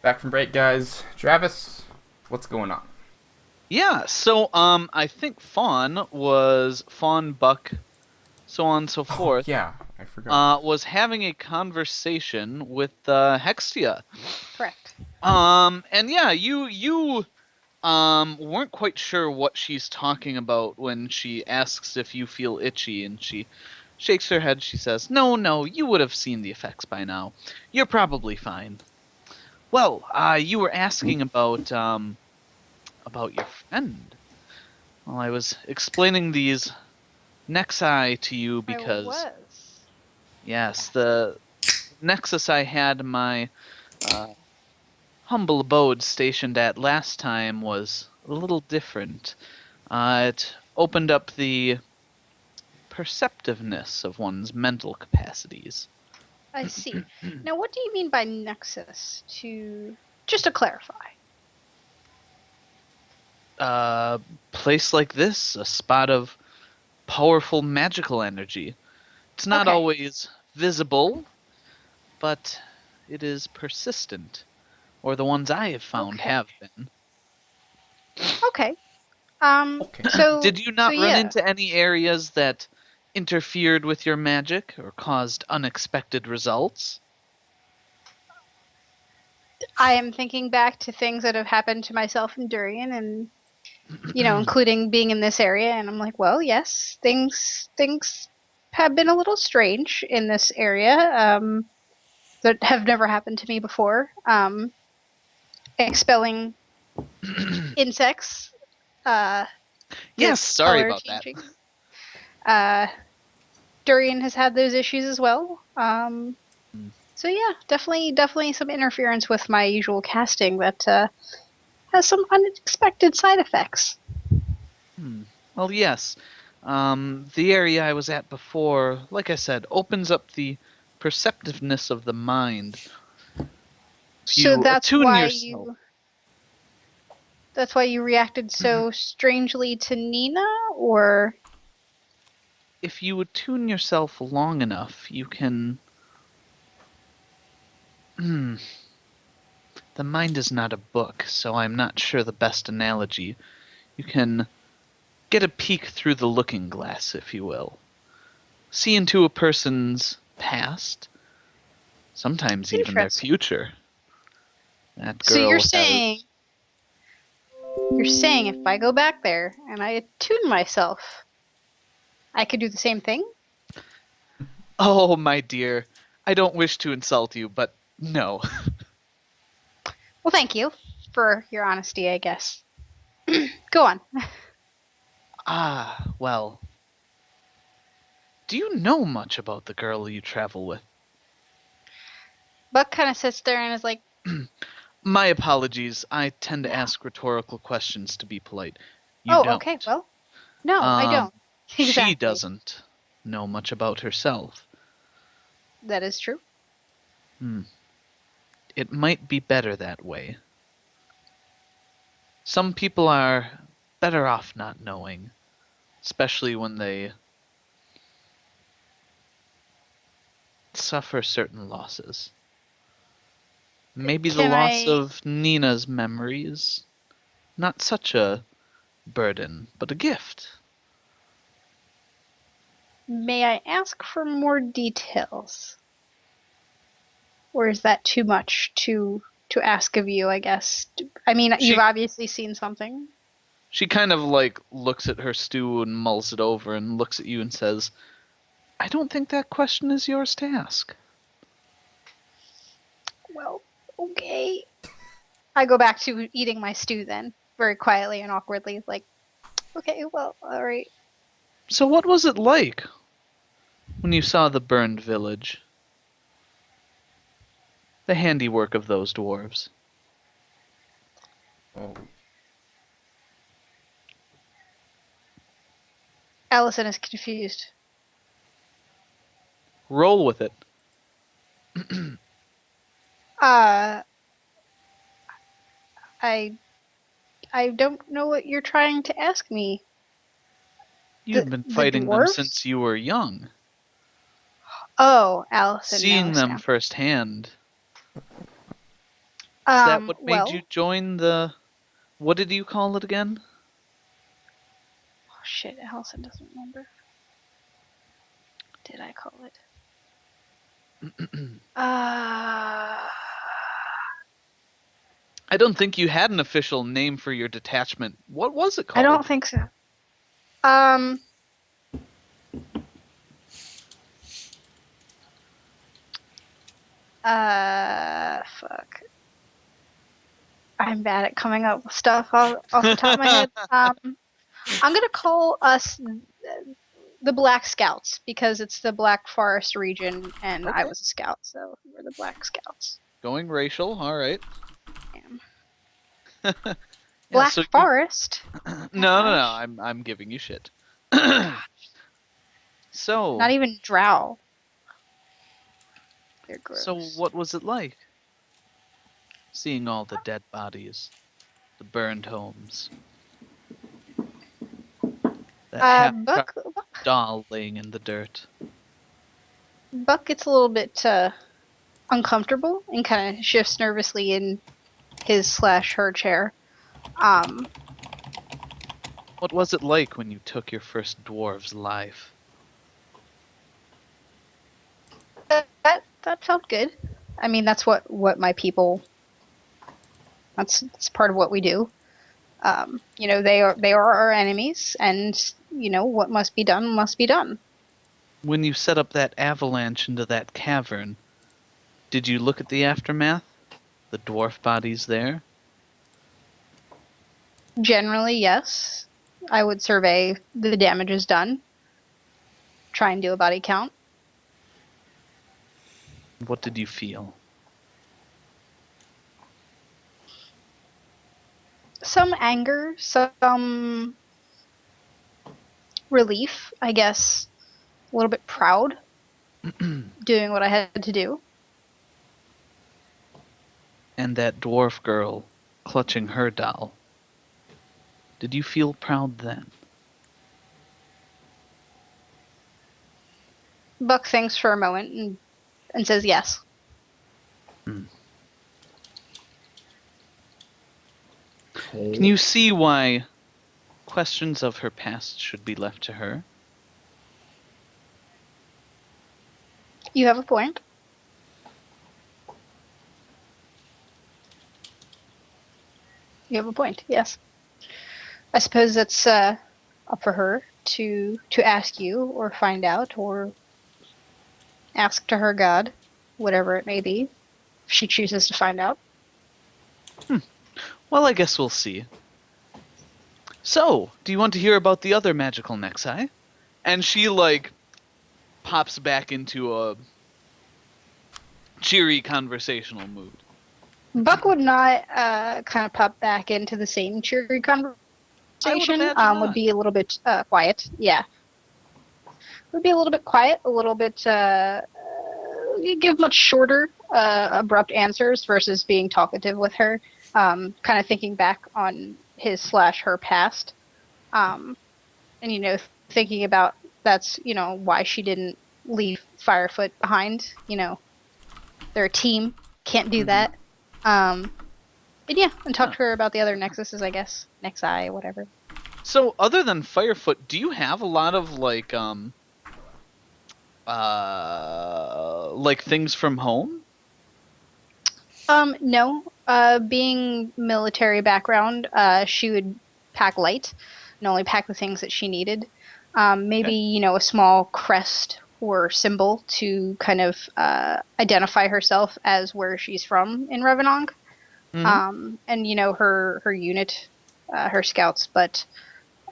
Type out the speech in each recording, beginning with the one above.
Back from break, guys. Travis, what's going on? Yeah, so I think Fawn was Fawn Buck, so on and so Oh, forth, yeah, I forgot. was having a conversation with Hextia. Correct. And yeah, you weren't quite sure what she's talking about when she asks if you feel itchy, and she shakes her head. She says, "No, no, you would have seen the effects by now. You're probably fine." Well, you were asking about your friend. Well, I was explaining these Nexi to you I because, was yes, asking. the Nexus I had my uh, humble abode stationed at last time was a little different. It opened up the perceptiveness of one's mental capacities. I see. Now, what do you mean by nexus? Just to clarify. A place like this, a spot of powerful magical energy. It's not Okay. always visible, but it is persistent, or the ones I have found Okay. have been. Okay. Okay. Did So you so not run yeah, into any areas that interfered with your magic or caused unexpected results? I am thinking back to things that have happened to myself and Durian, and including being in this area, and I'm like, well, yes, things have been a little strange in this area. That have never happened to me before. Expelling insects. Yes, Their sorry color about that. changing. Uh, Durian has had those issues as well. So yeah, definitely some interference with my usual casting that has some unexpected side effects. Hmm. Well, yes. The area I was at before, like I said, opens up the perceptiveness of the mind. If So you attune yourself, that's why you reacted so strangely to Nina, or if you attune yourself long enough, you can. Hmm. The mind is not a book, so I'm not sure the best analogy. You can get a peek through the looking glass, if you will. See into a person's past, sometimes even their interesting. future. That So you're girl saying has. you're saying if I go back there and I attune myself, I could do the same thing? Oh, my dear, I don't wish to insult you, but no. Well, thank you for your honesty, I guess. Go on. Well, do you know much about the girl you travel with? Buck kind of sits there and is like, My apologies, I tend to yeah. ask rhetorical questions to be polite. You Oh, okay. don't. Well, no, I Um, don't. she Exactly. doesn't know much about herself. That is true. Hmm. It might be better that way. Some people are better off not knowing, especially when they suffer certain losses. Maybe the Can loss I of Nina's memories, not such a burden, but a gift. may I ask for more details? Or is that too much to ask of you, I guess? I mean, you've She obviously seen something. she kind of like looks at her stew and mulls it over and looks at you and says, "I don't think that question is yours to ask." Well, okay. I go back to eating my stew then, very quietly and awkwardly, like, okay, well, all right. So what was it like when you saw the burned village? The handiwork of those dwarves. Oh, Allison is confused. Roll with it. Uh, I I don't know what you're trying to ask me. You've been The fighting them since dwarves? you were young. Oh, Allison Seeing knows them now. firsthand. Is that what made Well, you join the... What did you call it again? oh shit, Allison doesn't remember. Did I call it? Uh, I don't think you had an official name for your detachment. What was it I called? don't think so. Um, fuck. I'm bad at coming up with stuff off the top of my head. I'm gonna call us the Black Scouts because it's the Black Forest region, and I Okay. was a scout, so we're the Black Scouts. Going racial, all right. Damn. Yeah, Black so you... Forest. No, Gosh. I'm giving you shit. Not So, even Drow. They're so gross. what was it like? Seeing all the dead bodies, the burned homes, that half Buck doll laying in the dirt. Buck gets a little bit uncomfortable and kind of shifts nervously in his/her chair. Um, What was it like when you took your first dwarf's life? that felt good. I mean, that's what my people. That's part of what we do. They are our enemies, and what must be done must be done. When you set up that avalanche into that cavern, did you look at the aftermath? The dwarf bodies there? Generally, yes, I would survey the damages done, try and do a body count. What did you feel? Some anger, some relief, I guess. A little bit proud doing what I had to do. And that dwarf girl clutching her doll. Did you feel proud then? Buck thinks for a moment and says yes. Can you see why questions of her past should be left to her? You have a point. You have a point, yes. I suppose it's up for her to ask you or find out or ask to her god, whatever it may be, if she chooses to find out. Well, I guess we'll see. So, do you want to hear about the other magical Nexi? And she, pops back into a cheery conversational mood. Buck would not kind of pop back into the same cheery conversation. Would be a little bit quiet. Yeah. Would be a little bit quiet, a little bit give much shorter, abrupt answers versus being talkative with her. Kind of thinking back on his/her past, and thinking about that's why she didn't leave Firefoot behind. They're a team, can't do that. And talk to her about the other Nexuses, I guess, Nexi, whatever. So, other than Firefoot, do you have a lot of things from home? No. Being military background, she would pack light and only pack the things that she needed. Maybe, a small crest or symbol to kind of identify herself as where she's from in Revenant. Mm-hmm. And, her unit, her scouts, but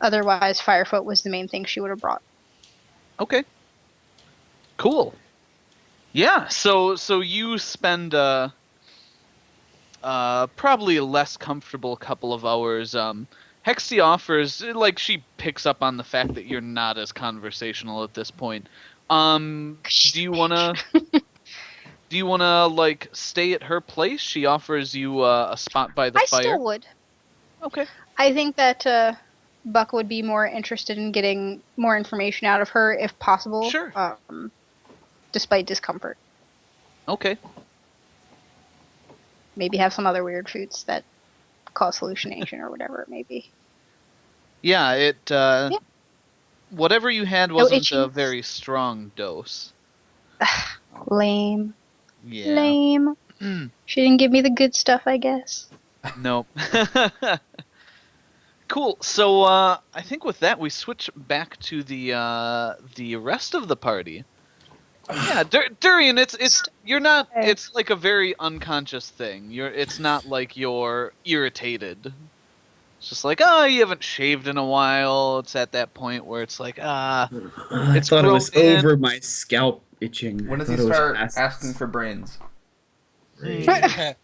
otherwise Firefoot was the main thing she would have brought. Okay. Cool. Yeah, so you spend probably a less comfortable couple of hours. Hexie offers, she picks up on the fact that you're not as conversational at this point. Do you wanna stay at her place? She offers you a spot by the I fire. still would. Okay. I think that Buck would be more interested in getting more information out of her if possible. Sure. Despite discomfort. Okay. maybe have some other weird foods that cause hallucination or whatever it may be. Yeah, Yeah. whatever you had No wasn't a itchiness. very strong dose. Lame. Yeah. Lame. She didn't give me the good stuff, I guess. Nope. Cool. So I think with that we switch back to the rest of the party. Yeah, Durian, it's you're not. Hey. It's like a very unconscious thing. It's not like you're irritated. It's just like, oh, you haven't shaved in a while. It's at that point where it's like, I it's thought it was grown in. over my scalp itching. When I does he thought it was start past asking for brains? this. Mm.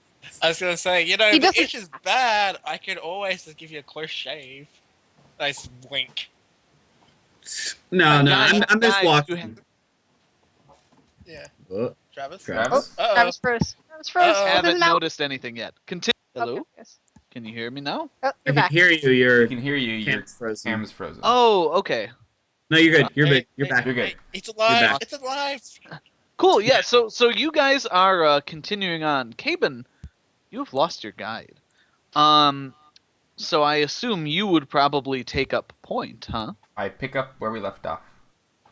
I was gonna say, He if the doesn't- itch is bad, I could always just give you a close shave. Nice wink. No, Guys, I'm just guys, you walking. Yeah. Oh, Travis? Travis? Uh-oh. Travis froze. Travis froze. Uh-oh. Open Haven't his mouth. noticed anything yet. Continue. Hello. Okay, yes. Can you hear me now? Oh, I you're can back. hear you. Your We can hear you. Your cam's frozen. cam's frozen. Oh, okay. No, you're good. You're Hey, good. You're hey, back. You're good. Hey, it's alive! back. It's alive! Cool. Yeah. So you guys are continuing on. Caben, you have lost your guide. So I assume you would probably take up point, huh? I pick up where we left off.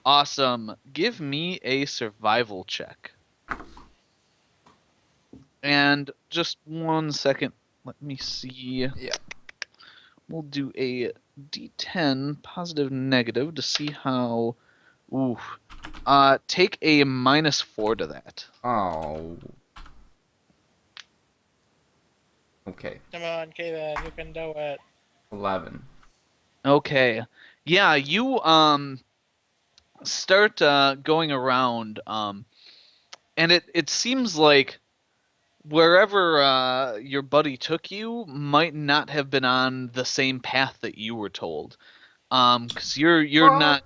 Awesome. Give me a survival check. And just 1 second. Let me see. Yeah. We'll do a D10 positive negative to see how. Ooh. Take a -4 to that. Oh. Okay. Come on, Kaden, you can do it. 11. Okay. Yeah, you start going around and it seems like wherever your buddy took you might not have been on the same path that you were told. 'Cause you're not.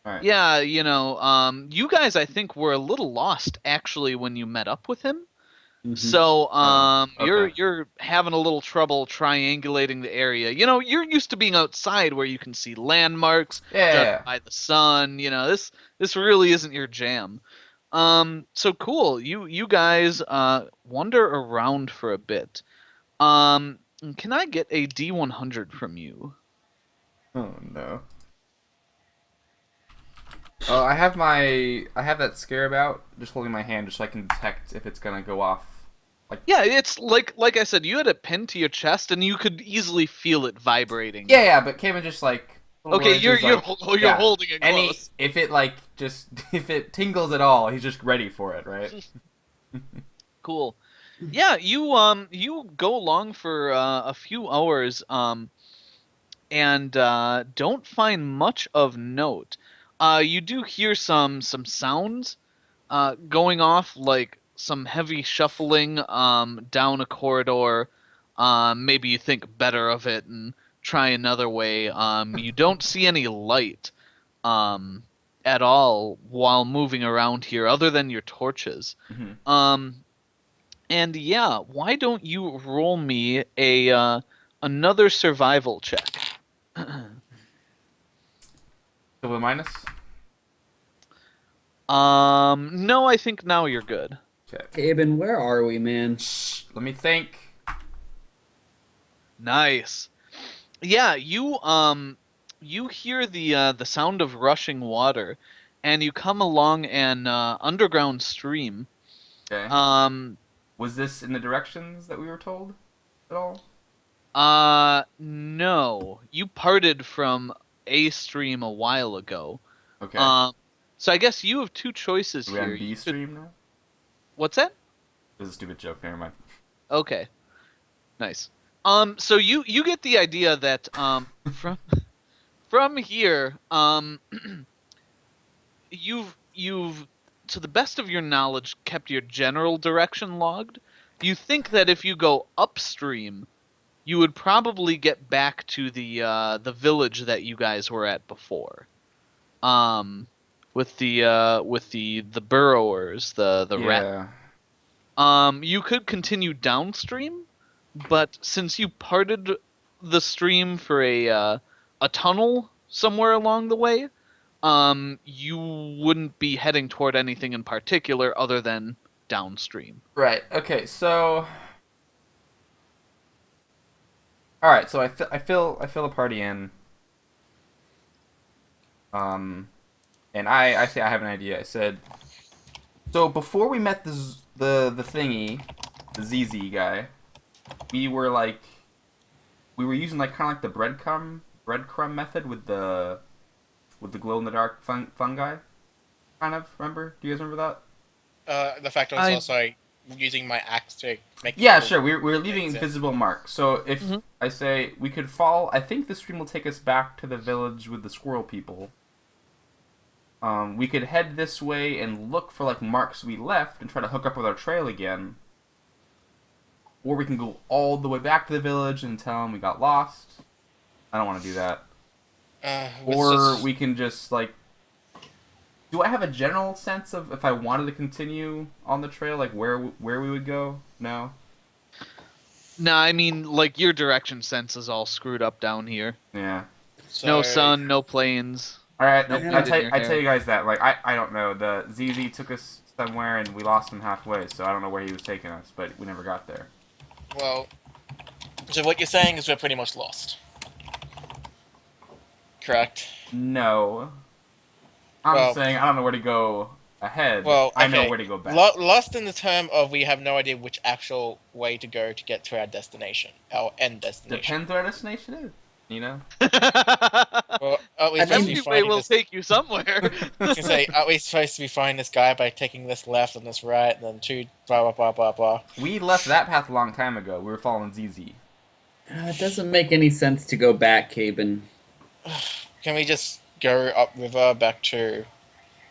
Alright. Yeah, you guys I think were a little lost actually when you met up with him. Mhm. So okay. you're having a little trouble triangulating the area. You're used to being outside where you can see landmarks Yeah. judged by the sun. This really isn't your jam. So cool. You guys wander around for a bit. Can I get a D100 from you? Oh no. Oh, I have that scarab out, just holding my hand, just so I can detect if it's gonna go off. Yeah, it's like I said, you had it pinned to your chest and you could easily feel it vibrating. Yeah, but Cayman just like. Okay, you're he's like, you're holding it and close. if it tingles at all, he's just ready for it, right? Cool. Yeah, you go along for a few hours and don't find much of note. You do hear some sounds going off, like some heavy shuffling down a corridor. Maybe you think better of it and try another way. You don't see any light at all while moving around here, other than your torches. Mhm. And yeah, why don't you roll me another survival check? Double minus. No, I think now you're good. Okay. Aben, where are we, man? Shh. Let me think. Nice. Yeah, you hear the sound of rushing water, and you come along an underground stream. Okay. Was this in the directions that we were told at all? No. You parted from a stream a while ago. Okay. So I guess you have two choices Are we here. on B stream now? What's that? This is a stupid joke. Never mind. Okay. Nice. So you get the idea that from here, you've to the best of your knowledge kept your general direction logged. You think that if you go upstream, you would probably get back to the village that you guys were at before. With the burrowers, the rat. Yeah. You could continue downstream, but since you parted the stream for a tunnel somewhere along the way, you wouldn't be heading toward anything in particular other than downstream. Right. Okay. So. All right. So I fill the party in. And I say I have an idea. I said, so before we met the thingy, the ZZ guy, we were using like kind of like the breadcrumb method with the glow in the dark fungi, kind of. Remember? Do you guys remember that? The fact I was also using my axe to make. Yeah, little sure. We're leaving things in. invisible marks. So if Mhm. I say we could follow, I think the stream will take us back to the village with the squirrel people. We could head this way and look for like marks we left and try to hook up with our trail again. Or we can go all the way back to the village and tell them we got lost. I don't want to do that. Or we can just like. Do I have a general sense of if I wanted to continue on the trail, like where we would go? No. No, I mean, like, your direction sense is all screwed up down here. Yeah. No sun, no plains. All right. No I wind in your tell hair. you guys that. Like I don't know. The ZZ took us somewhere and we lost him halfway, so I don't know where he was taking us, but we never got there. Well, so what you're saying is we're pretty much lost. Correct. No. I'm Well- saying I don't know where to go ahead. Well, I know okay. where to go back. Lost in the term of we have no idea which actual way to go to get to our destination, our end destination. Depends where our destination is. You know? Well, are we I supposed mean- to be Every way finding will this? take you somewhere. I was gonna say, are we supposed to be finding this guy by taking this left and this right, and then two blah blah blah blah blah? We left that path a long time ago. We were following ZZ. It doesn't make any sense to go back, Caben. Can we just go upriver back to?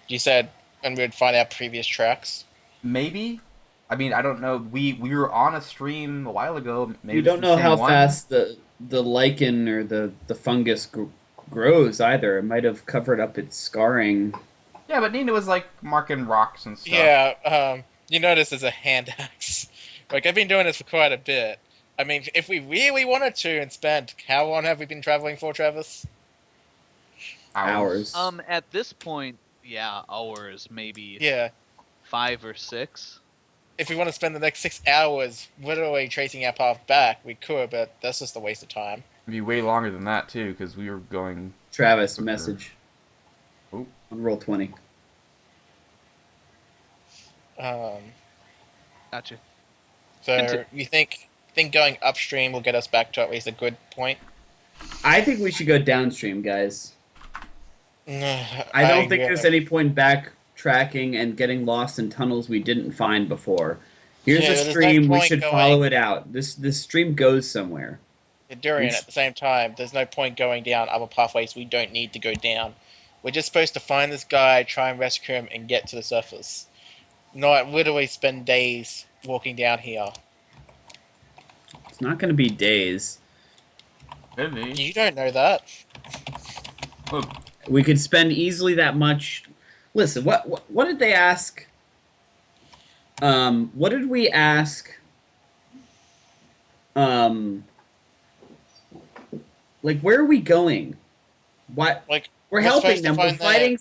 You said, and we'd find our previous tracks. Maybe. I mean, I don't know. We were on a stream a while ago. Maybe You it's don't the know same how one. fast the lichen or the fungus grows either. It might have covered up its scarring. Yeah, but Nina was like marking rocks and stuff. Yeah. You notice there's a hand axe. Like I've been doing this for quite a bit. I mean, if we really wanted to and spent, how long have we been traveling for, Travis? Hours. At this point, yeah, hours, maybe Yeah. 5 or 6. If we want to spend the next 6 hours literally tracing our path back, we could, but that's just a waste of time. It'd be way longer than that too, because we were going. Travis, message. Oh. On roll 20. Gotcha. So Conti- you think going upstream will get us back to at least a good point? I think we should go downstream, guys. I don't think there's any point backtracking and getting lost in tunnels we didn't find before. Here's Yeah, a there's no stream. We point should going- follow it out. This stream goes somewhere. Durian, We at the same time, there's no point going down other pathways we don't need to go down. We're just supposed to find this guy, try and rescue him, and get to the surface. Not literally spend days walking down here. It's not going to be days. Maybe. You don't know that. Look, We could spend easily that much. Listen, what did they ask? What did we ask? Like, where are we going? What? Like, We're we're helping supposed to them. We're find the- fighting.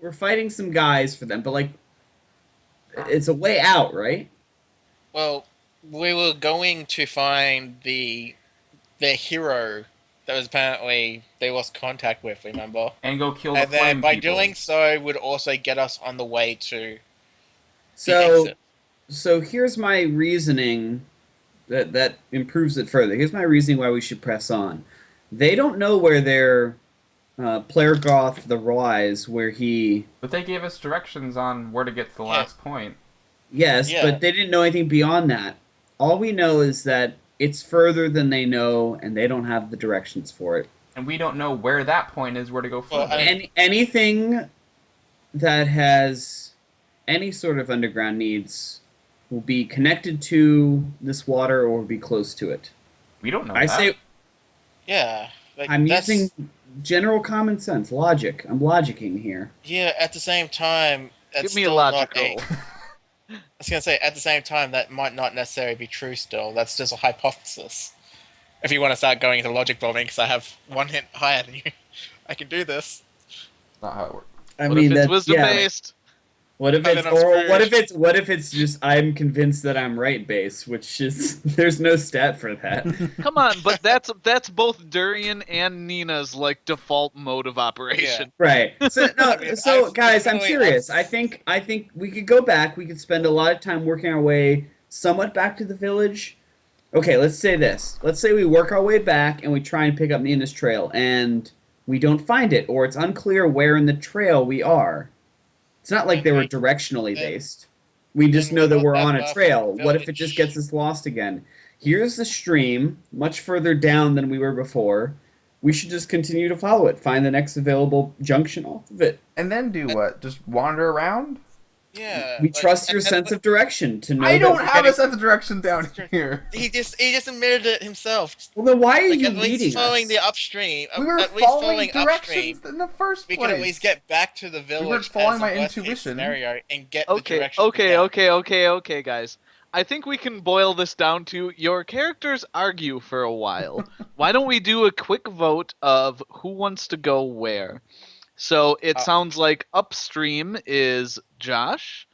We're fighting some guys for them, but like, it's a way out, right? well, we were going to find the hero that was apparently they lost contact with, remember? and go kill the And then flame by people. doing so would also get us on the way to the So, exit. so here's my reasoning that improves it further. Here's my reasoning why we should press on. They don't know where their Plergoth the Rise, where he. But they gave us directions on where to get to the last point. Yes, Yeah. but they didn't know anything beyond that. All we know is that it's further than they know, and they don't have the directions for it. And we don't know where that point is, where to go Well, further. Anything that has any sort of underground needs will be connected to this water or be close to it. We don't know I that. say Yeah. Like, I'm that's- using general common sense, logic. I'm logicking here. Yeah, at the same time, that's Give me a still not logical. I was gonna say, at the same time, that might not necessarily be true still. That's just a hypothesis. If you want to start going into logic bombing, because I have one hint higher than you. I can do this. Not how it works. I What mean, if it's that, wisdom yeah, based? What if And it's then I'm or what if screwed. what if it's just I'm convinced that I'm right base, which is there's no stat for that. Come on, but that's both Durian and Nina's like default mode of operation. Right. So no. I mean, So guys, I'm definitely serious. I think we could go back. We could spend a lot of time working our way somewhat back to the village. Okay, let's say this. Let's say we work our way back and we try and pick up Nina's trail, and we don't find it, or it's unclear where in the trail we are. It's not like they were directionally then- based. We just then know we're that not we're that on far a from trail. the What if it just village. gets us lost again? Here's the stream, much further down than we were before. We should just continue to follow it. Find the next available junction off of it. And then do what? Just wander around? Yeah. We like, trust your and- sense of direction to know I that don't we're have a getting- sense of direction down here. He just admitted it himself. Well, then why are Like you at least leading following us? the upstream. We were at least following upstream. directions in the first We place. could at least get back to the village. weren't following as a my worst-case intuition. Scenario and get the Okay, direction. okay, guys. I think we can boil this down to your characters argue for a while. Why don't we do a quick vote of who wants to go where? So it sounds like upstream is Josh.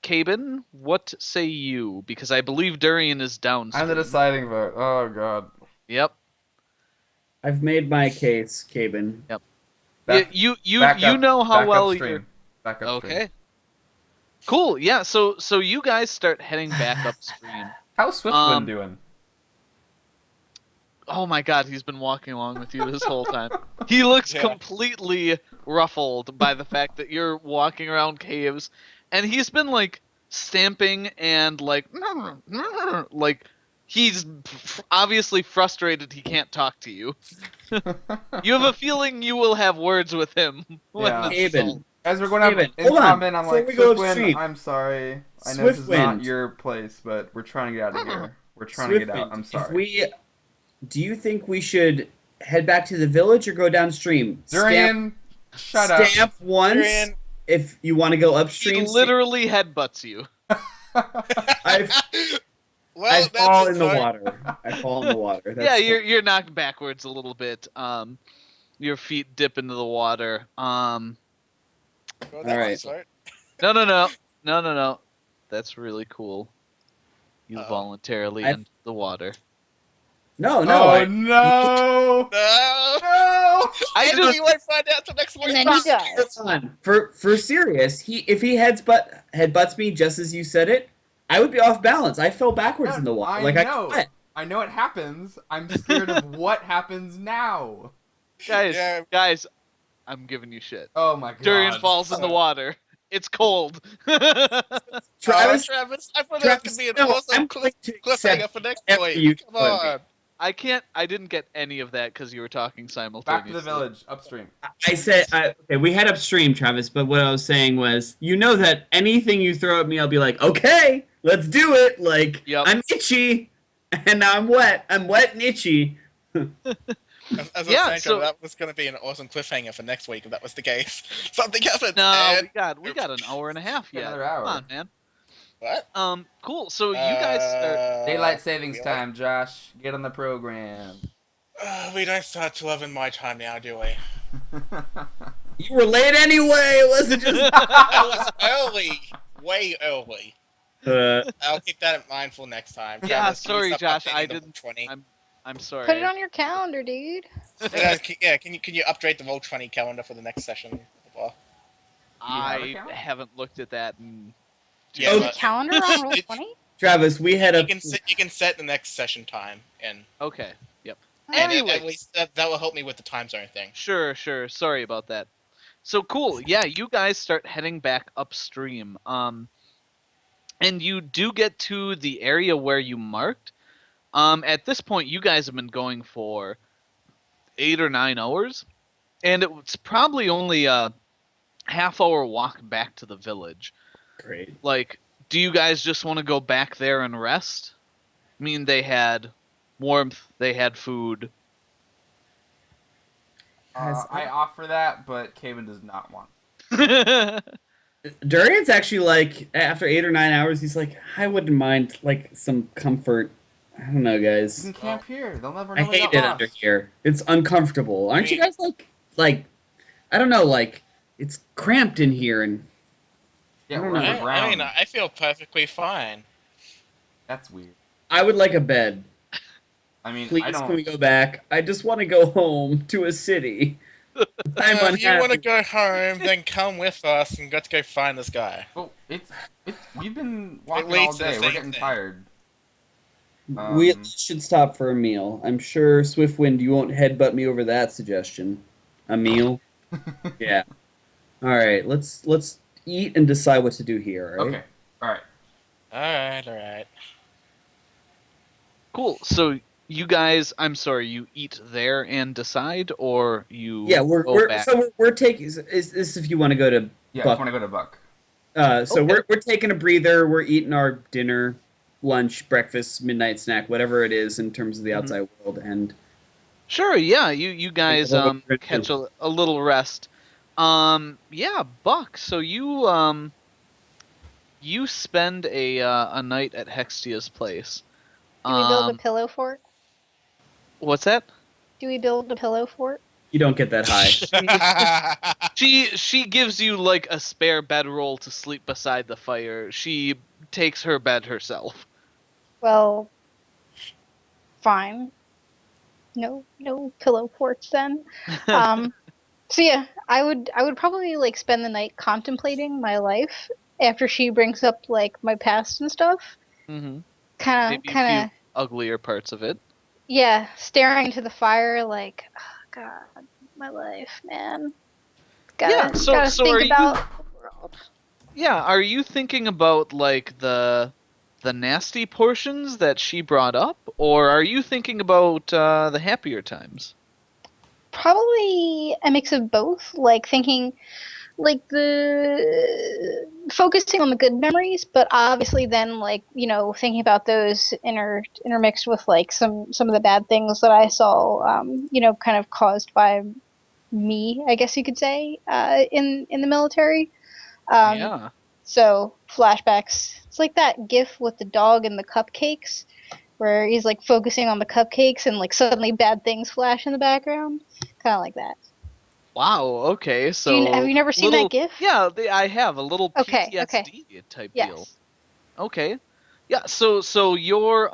Cabin, what say you? Because I believe Durian is downstream. I'm the deciding vote. Oh god. Yep. I've made my case, Cabin. Back- you back up- know how back well upstream. you're. Back upstream. Okay. Cool. Yeah. So you guys start heading back upstream. How's Swiftwind doing? Oh my god, he's been walking along with you this whole time. He looks Yeah. completely ruffled by the fact that you're walking around caves, and he's been like stamping and like like he's obviously frustrated he can't talk to you. You have a feeling you will have words with him when Yeah. this is Cabin. all- As we're going up David, in hold on. common, I'm Before like, we go Swiftwind, upstream. I'm sorry. I know this is not Swiftwind. your place, but we're trying to get out of here. We're trying to get out. Swiftwind, I'm if sorry. do you think we should head back to the village or go downstream? Durian, shut up. Stamp once Durian. if you want to go He upstream. literally headbutts you. I Well, I that's fall in the fine. water. I fall in the water. Yeah, you're knocked backwards a little bit. Your feet dip into the water. Well, that's Alright. smart. No. That's really cool. You Uh-oh. voluntarily I- enter the water. No. Oh I- no! No. No! I And just you won't find out till next week. And then he dies. Hold on. For serious, if he headbutts me just as you said it, I would be off balance. I fell backwards in the water. I Like know. I I know it happens. I'm scared of what happens now. Yeah. guys, I'm giving you shit. Oh my god. Durian falls in the water. It's cold. Travis, Travis, I thought that could be an no, awesome I'm going to cliffhanger accept for next whatever week. you Come put me. on. I didn't get any of that because you were talking Back simultaneously. to the village, upstream. I said, okay, we head upstream, Travis, but what I was saying was, you know that anything you throw at me, I'll be like, okay, let's do it. Like, Yep. I'm itchy, and now I'm wet. I'm wet and itchy. As Yeah, I was saying, so- that was going to be an awesome cliffhanger for next week if that was the case. Something happened. No, and- we got an hour and a half yet. Another hour. Come on, man. What? Cool. So you guys start. Daylight savings really? time, Josh. Get on the program. We don't start till 11 my time now, do we? You were late anyway. It wasn't just. I was early. Way early. I'll keep that in mind for next time. Yeah, Travis, can you sorry, stop Josh, updating I the didn't- Roll20? I'm sorry. Put it on your calendar, dude. Yeah, can you update the Roll20 calendar for the next session? Well, have a I calendar? haven't looked at that. yeah, Oh, The but calendar on Roll20? Travis, we had you a. can set the next session time, and Okay. Yep. at Anyway. least that will help me with the time zone thing. Sure. Sorry about that. So cool. Yeah, you guys start heading back upstream. And you do get to the area where you marked. At this point, you guys have been going for 8 or 9 hours, and it's probably only a half-hour walk back to the village. Great. Like, do you guys just want to go back there and rest? I mean, they had warmth, they had food. I offer that, but Caven does not want. Durian's actually like, after 8 or 9 hours, he's like, I wouldn't mind like some comfort. I don't know, You guys. can camp here. They'll never I know we hate got it lost. under here. It's uncomfortable. Aren't you guys like, I don't know, like, it's cramped in here, and Yeah, I don't we're know. underground. I mean, I feel perfectly fine. That's weird. I would like a bed. I mean, Please, I can don't. we go back? I just want to go home to a city. I'm If you want to unhappy. go home, then come with us and let's go find this guy. Well, it's. We've been It walking all leads to the day. We're same getting thing. tired. We Um, should stop for a meal. I'm sure Swiftwind, you won't headbutt me over that suggestion. A meal? Yeah. All right. Let's eat and decide what to do here. All right. Okay. All right. Alright. Cool. So you guys, I'm sorry, you eat there and decide, or you Yeah, we're go we're back? so we're taking is this if you want to go to Yeah, I Buck. want to go to Buck. So Okay. we're taking a breather. We're eating our dinner, lunch, breakfast, midnight snack, whatever it is in terms of the Mhm. outside world, and Sure, yeah, you guys What we're gonna catch do. a little rest. Yeah, Buck, so you spend a night at Hextia's place. Do we build a Um pillow fort? what's that? Do we build a pillow fort? you don't get that high. She gives you like a spare bedroll to sleep beside the fire. She takes her bed herself. Well, fine. No pillow forts then. So yeah, I would probably like spend the night contemplating my life after she brings up like my past and stuff. Mm-hmm. Kind of Maybe a few kind of uglier parts of it. yeah, staring into the fire like, oh, God, my life, man. Yeah, Gotta so think are you about the world. Yeah, are you thinking about like the nasty portions that she brought up, or are you thinking about the happier times? Probably a mix of both, like thinking like the focusing on the good memories, but obviously then like, thinking about those intermixed with like some of the bad things that I saw, kind of caused by me, I guess you could say, in the military. Um, Yeah. so flashbacks. It's like that GIF with the dog and the cupcakes, where he's like focusing on the cupcakes and like suddenly bad things flash in the background. Kind of like that. Wow. Okay. Have So you never seen that little. GIF? Yeah, I have a little Okay. PTSD type deal. Yes. Okay. Yeah. So your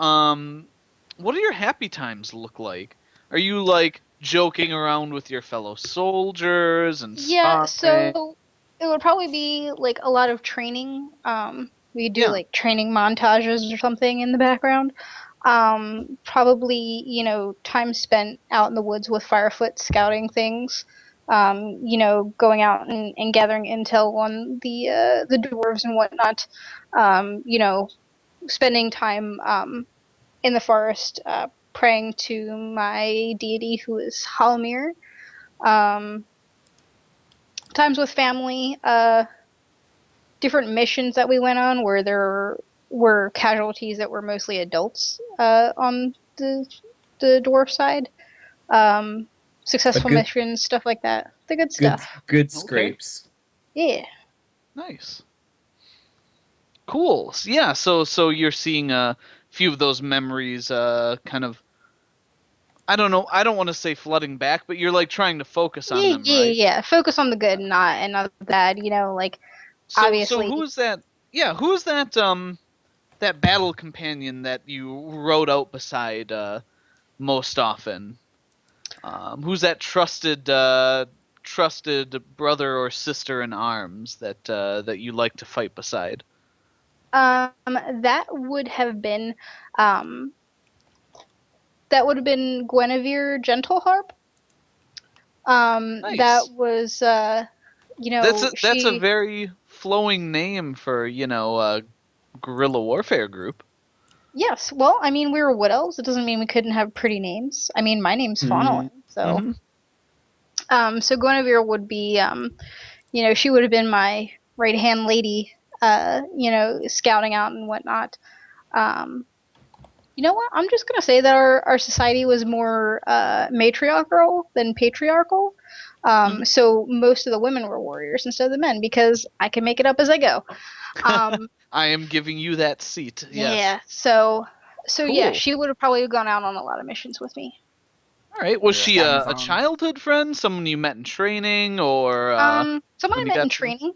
what do your happy times look like? Are you like joking around with your fellow soldiers and Yeah, sparring? so it would probably be like a lot of training. We do Yeah. like training montages or something in the background. Probably, time spent out in the woods with Firefoot scouting things. Going out and gathering intel on the dwarves and whatnot. Spending time in the forest praying to my deity who is Halmir. Um, Times with family, different missions that we went on where there were casualties that were mostly adults on the dwarf side. A Successful good missions, stuff like that. The good good stuff. good Okay. scrapes. Yeah. Nice. Cool. Yeah, so you're seeing a few of those memories kind of I don't know, I don't want to say flooding back, but you're like trying to focus on Yeah, them, yeah, right? yeah. Focus on the good, not the bad. Like So obviously. who's that? Yeah, who's that battle companion that you rode out beside most often? Who's that trusted brother or sister in arms that you like to fight beside? That would have been, um, Guinevere Gentleharp. That Nice. was, That's a she. very flowing name for, a guerrilla warfare group. Yes, well, I mean, we were wood elves. It doesn't mean we couldn't have pretty names. I mean, my name's Faunalin, so. Mm-hmm. So Guinevere would be, she would have been my right hand lady, scouting out and whatnot. Um, you know what? I'm just gonna say that our society was more matriarchal than patriarchal. Mhm. So most of the women were warriors instead of the men because I can make it up as I go. Um, I am giving you that seat. Yes. yeah. So yeah, Cool. she would have probably gone out on a lot of missions with me. All right. Was You're she a hands-on. childhood friend, someone you met in training, or Someone I when you met in got to? training.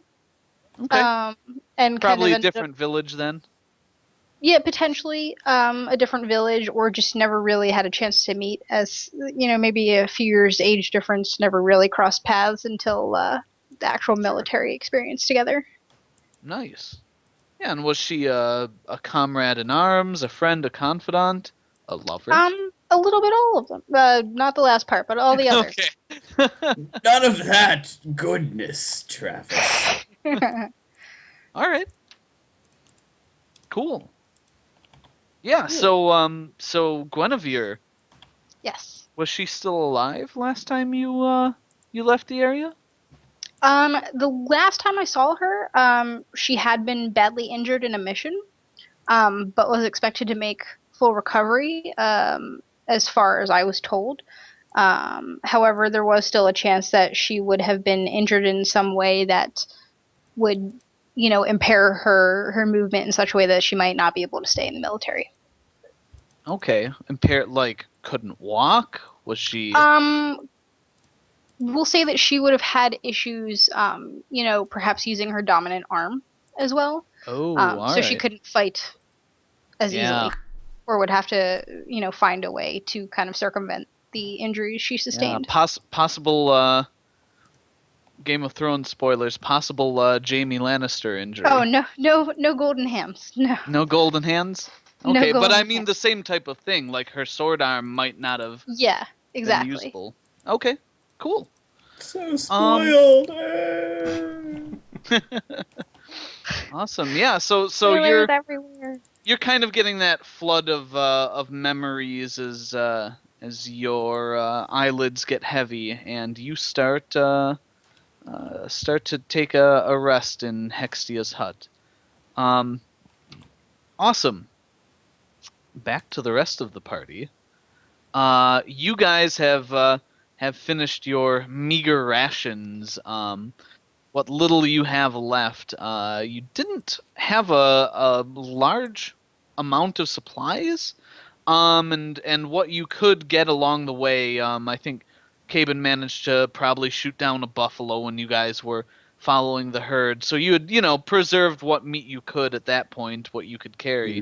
Okay. And kind Probably of a ended up, different village then. yeah, potentially a different village, or just never really had a chance to meet, as maybe a few years age difference, never really crossed paths until the actual military experience together. Nice. Yeah, and was she a comrade in arms, a friend, a confidant, a lover? A little bit all of them. Not the last part, but all the others. Okay. None of that goodness, Travis. All right. Cool. Yeah. So Guinevere, Yes. was she still alive last time you left the area? The last time I saw her, she had been badly injured in a mission, but was expected to make full recovery, as far as I was told. However, there was still a chance that she would have been injured in some way that would, impair her movement in such a way that she might not be able to stay in the military. Okay. Impaired, like couldn't walk? Was she? We'll say that she would have had issues, perhaps using her dominant arm as well. Oh, all So she right. couldn't fight as Yeah. easily, or would have to, find a way to kind of circumvent the injuries she Yeah. sustained. Possible Game of Thrones spoilers. Possible Jaime Lannister injury. Oh no, no golden hams. No, No golden hands? no Okay, but golden I mean hands. the same type of thing. Like her sword arm might not have Yeah, been exactly. useful. Okay, cool. So spoiled. Awesome. Yeah. So Spoilers everywhere. you're kind of getting that flood of memories as your eyelids get heavy and you start to take a rest in Hextia's hut. Awesome. Back to the rest of the party. You guys have finished your meager rations. What little you have left. You didn't have a large amount of supplies. And what you could get along the way. I think Caben managed to probably shoot down a buffalo when you guys were following the herd. So you had, preserved what meat you could at that point, what you could carry.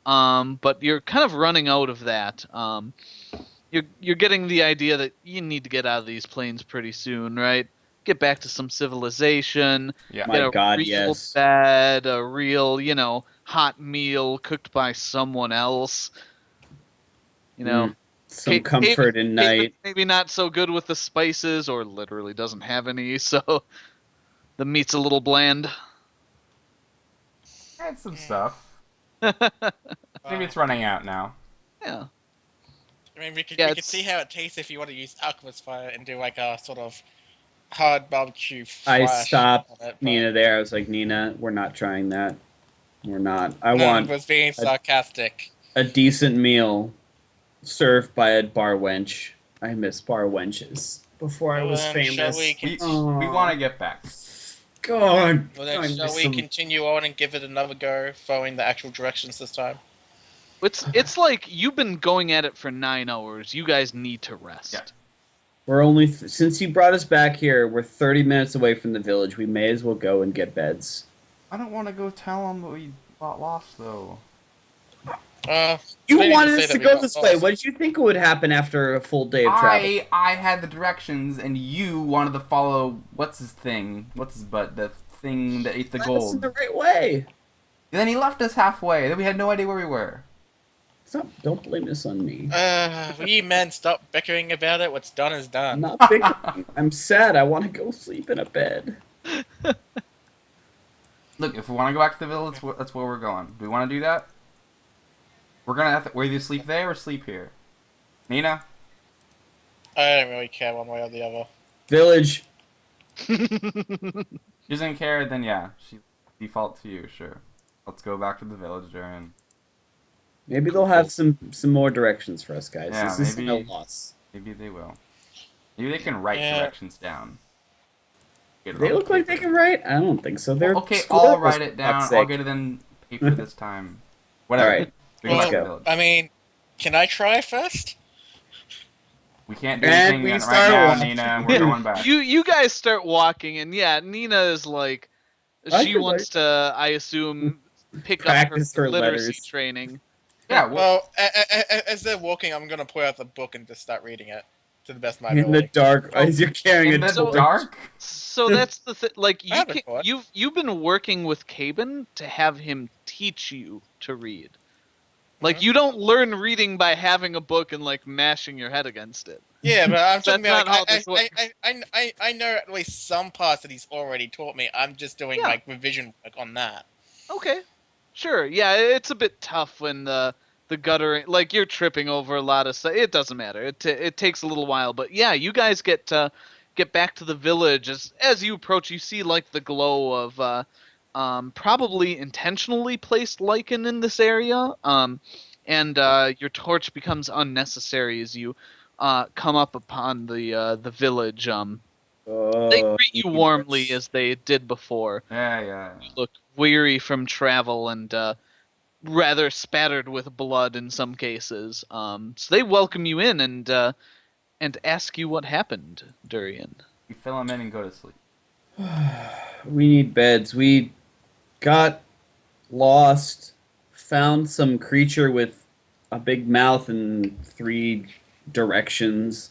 Mhm. But you're kind of running out of that. You're getting the idea that you need to get out of these plains pretty soon, right? Get back to some civilization. Yeah. My Get a God, real yes. bed, a real, hot meal cooked by someone else. Some comfort in Caitlin's night. maybe not so good with the spices, or literally doesn't have any, so the meat's a little bland. Had some stuff. Yeah. Maybe it's running out now. I mean, we could it's- see how it tastes if you want to use alchemist fire and do like a sort of hard barbecue I flash stopped on it, but Nina there. I was like, Nina, we're not trying that. We're not. I no, want was being sarcastic. a decent meal served by a bar wench. I miss bar wenches before I was Well, famous. shall we We, Oh. we want to get back. God. Well, then, I shall miss we them. continue on and give it another go, following the actual directions this time? It's like you've been going at it for 9 hours. You guys need to rest. Yeah. We're only since he brought us back here. We're 30 minutes away from the village. We may as well go and get beds. I don't want to go tell them that we got lost, though. You They didn't wanted say us that to we go got this lost. way. What did you think would happen after a full day of travel? I had the directions, and you wanted to follow what's his butt, the thing that ate the Led us in gold. the right way. And then he left us halfway. Then we had no idea where we were. Stop! Don't blame this on me. Will you men stop bickering about it? What's done is I'm done. not bickering. I'm sad. I want to go sleep in a bed. Look, if we want to go back to the village, that's where we're going. Do we want to do that? We're gonna have to. We either sleep there or sleep here. Nina, I don't really care one way or the other. Village. she doesn't care. Then yeah, she default to you. Sure. Let's go back to the village, Darian. Maybe they'll have some more directions for us, guys. Yeah, this isn't a maybe- loss. Maybe they will. Maybe they can write Yeah. directions down. Get it They on look like they paper. can write. I don't think so. They're Okay, squirrels, I'll write it for down. fuck's I'll sake. get it in paper this time. Whatever. All right. We can Let's go back to go. the village. I mean, can I try first? We can't do And anything we right start now, walking. Nina. We're going back. You guys start walking, and yeah, Nina is like, I She should wants to, I assume, pick up her Practice her literacy letters. training. Yeah, well, Well, as they're walking, I'm gonna pull out the book and just start reading it to the best of my In the ability. dark, as you're carrying in a the torch. dark. So that's the thing. Like I you have a can, torch. you've been working with Caben to have him teach you to read. Like Mhm. you don't learn reading by having a book and like mashing your head against it. Yeah, but I'm talking That's about not how like, this works. I know at least some parts that he's already taught me. I'm just doing Yeah. like revision work on that. Okay. Sure. Yeah, it's a bit tough when the guttering, like you're tripping over a lot of stuff. It doesn't matter. It takes a little while, but yeah, you guys get back to the village. As you approach, you see like the glow of probably intentionally placed lichen in this area. And your torch becomes unnecessary as you come up upon the village. They greet you warmly as they did before. Yeah. You look weary from travel and rather spattered with blood in some cases. So they welcome you in and ask you what happened, Durian. We fill them in and go to sleep. We need beds. We got lost, found some creature with a big mouth in 3 directions,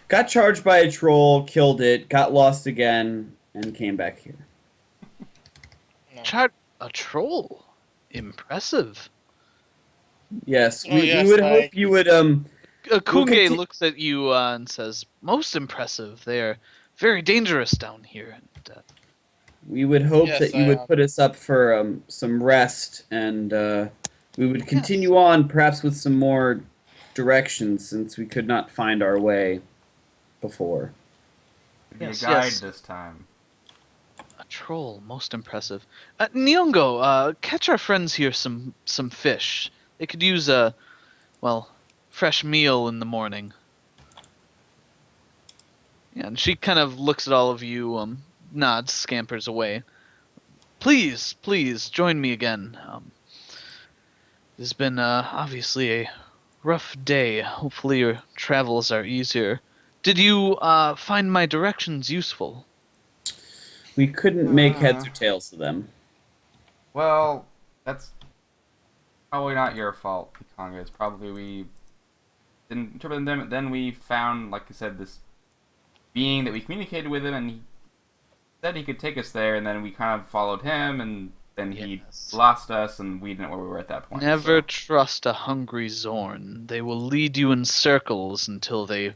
got charged by a troll, killed it, got lost again, and came back here. No. A troll. Impressive. Yes, Oh, we yes, would I- hope you would Kunge conti- looks at you and says, "Most impressive. They're very dangerous down here." And, we would hope Yes, that you I, would put us up for some rest, and we would continue on, perhaps with some more directions, since we could not find our way before. Be Yes, a guide yes. this time. a troll, most impressive. Nyongo, catch our friends here some fish. They could use a, well, fresh meal in the morning. Yeah, and she kind of looks at all of you, nods, scampers away. Please, join me again. It's been obviously a rough day. Hopefully your travels are easier. Did you find my directions useful? We couldn't make heads or tails of them. Well, that's probably not your fault, Pikanga. It's probably we didn't interpret them. Then we found, like I said, this being that we communicated with him, and he said he could take us there, and then we kind of followed him, and then he Yes. lost us, and we didn't know where we were at that point. Never so. trust a hungry Zorn. They will lead you in circles until they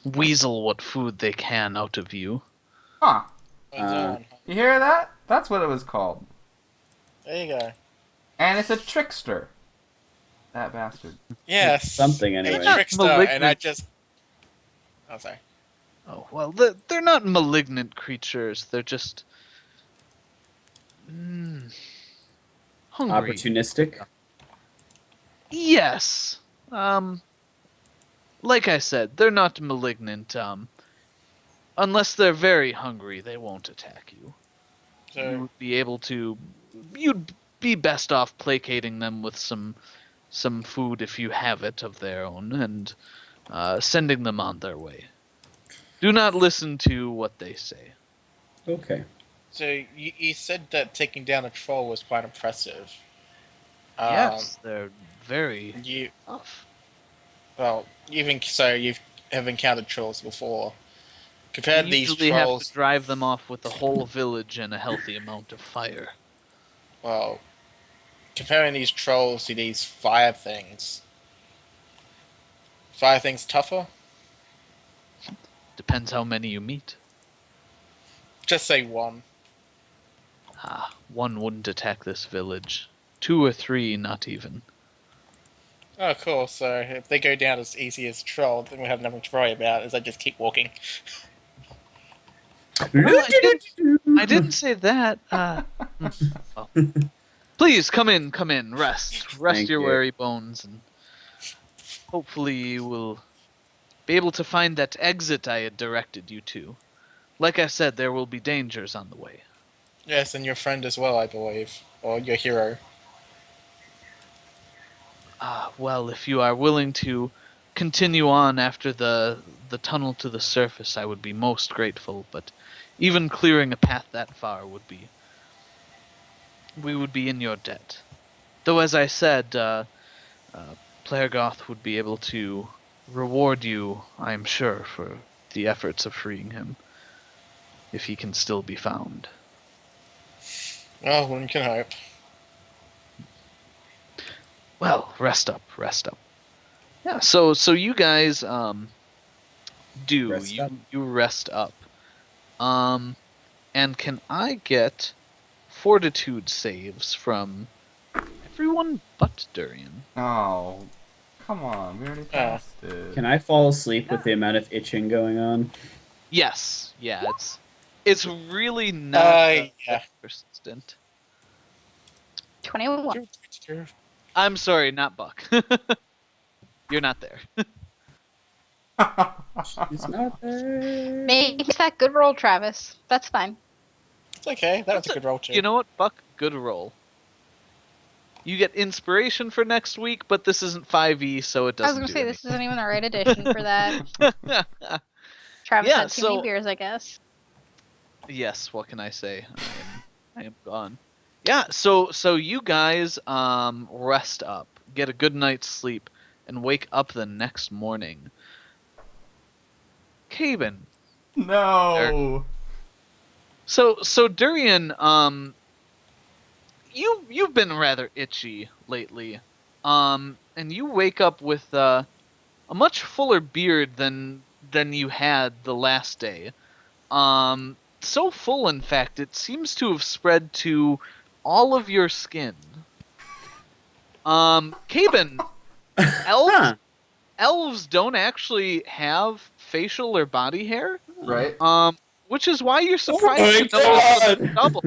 weasel what food they can out of you. Huh. What's on? You hear that? That's what it was called. There you go. And it's a trickster. That bastard. Yes. Something, A anyway. trickster, and I Malignant. just. Oh, sorry. Oh, well, they're not malignant creatures. They're just hungry. Opportunistic. Yes. Like I said, they're not malignant. Unless they're very hungry, they won't attack you. You So, would be able to. You'd be best off placating them with some food if you have it of their own, and sending them on their way. Do not listen to what they say. Okay. so you said that taking down a troll was quite impressive. Yes, they're very You tough. well, even so, you have encountered trolls before. Compared You to these usually have trolls, to drive them off with the whole village and a healthy amount of fire. well, comparing these trolls to these fire things tougher? Depends how many you meet. Just say one. One wouldn't attack this village. 2 or 3, not even. Oh, cool. So if they go down as easy as troll, then we have nothing to worry about. As I just keep walking. Well, I didn't say that. Well. Please come in. Rest Thank your you. weary bones, and hopefully you will be able to find that exit I had directed you to. Like I said, there will be dangers on the way. Yes, and your friend as well, I believe, or your hero. Well, if you are willing to continue on after the tunnel to the surface, I would be most grateful. But Even clearing a path that far would be... We would be in your debt. Though, as I said, Player Goth would be able to reward you, I'm sure, for the efforts of freeing him, if he can still be found. Oh, one can hope. Well, rest up, rest up. Yeah, so you guys Rest up. you rest up. And can I get fortitude saves from everyone but Durian? Oh, come on. We already passed it. Can I fall asleep with the amount of itching going on? Yes, yeah, it's really not Yeah. that persistent. 21. I'm sorry, not Buck. You're not there. She's not there. Makes that good roll, Travis. That's fine. It's okay. That was a good roll too. You know what, Buck? Good roll. You get inspiration for next week, but this isn't 5e, so it I was doesn't gonna do say this isn't even the right edition for that. Travis Yeah, had too many so- beers, I guess. Yes, what can I say? I am gone. Yeah, so you guys rest up, get a good night's sleep, and wake up the next morning. Caben. No. So Durian, you've been rather itchy lately. And you wake up with a much fuller beard than you had the last day. So full, in fact, it seems to have spread to all of your skin. Caben, Huh. elves don't actually have facial or body hair. Right? Which is why you're my surprised to notice the God! stubble.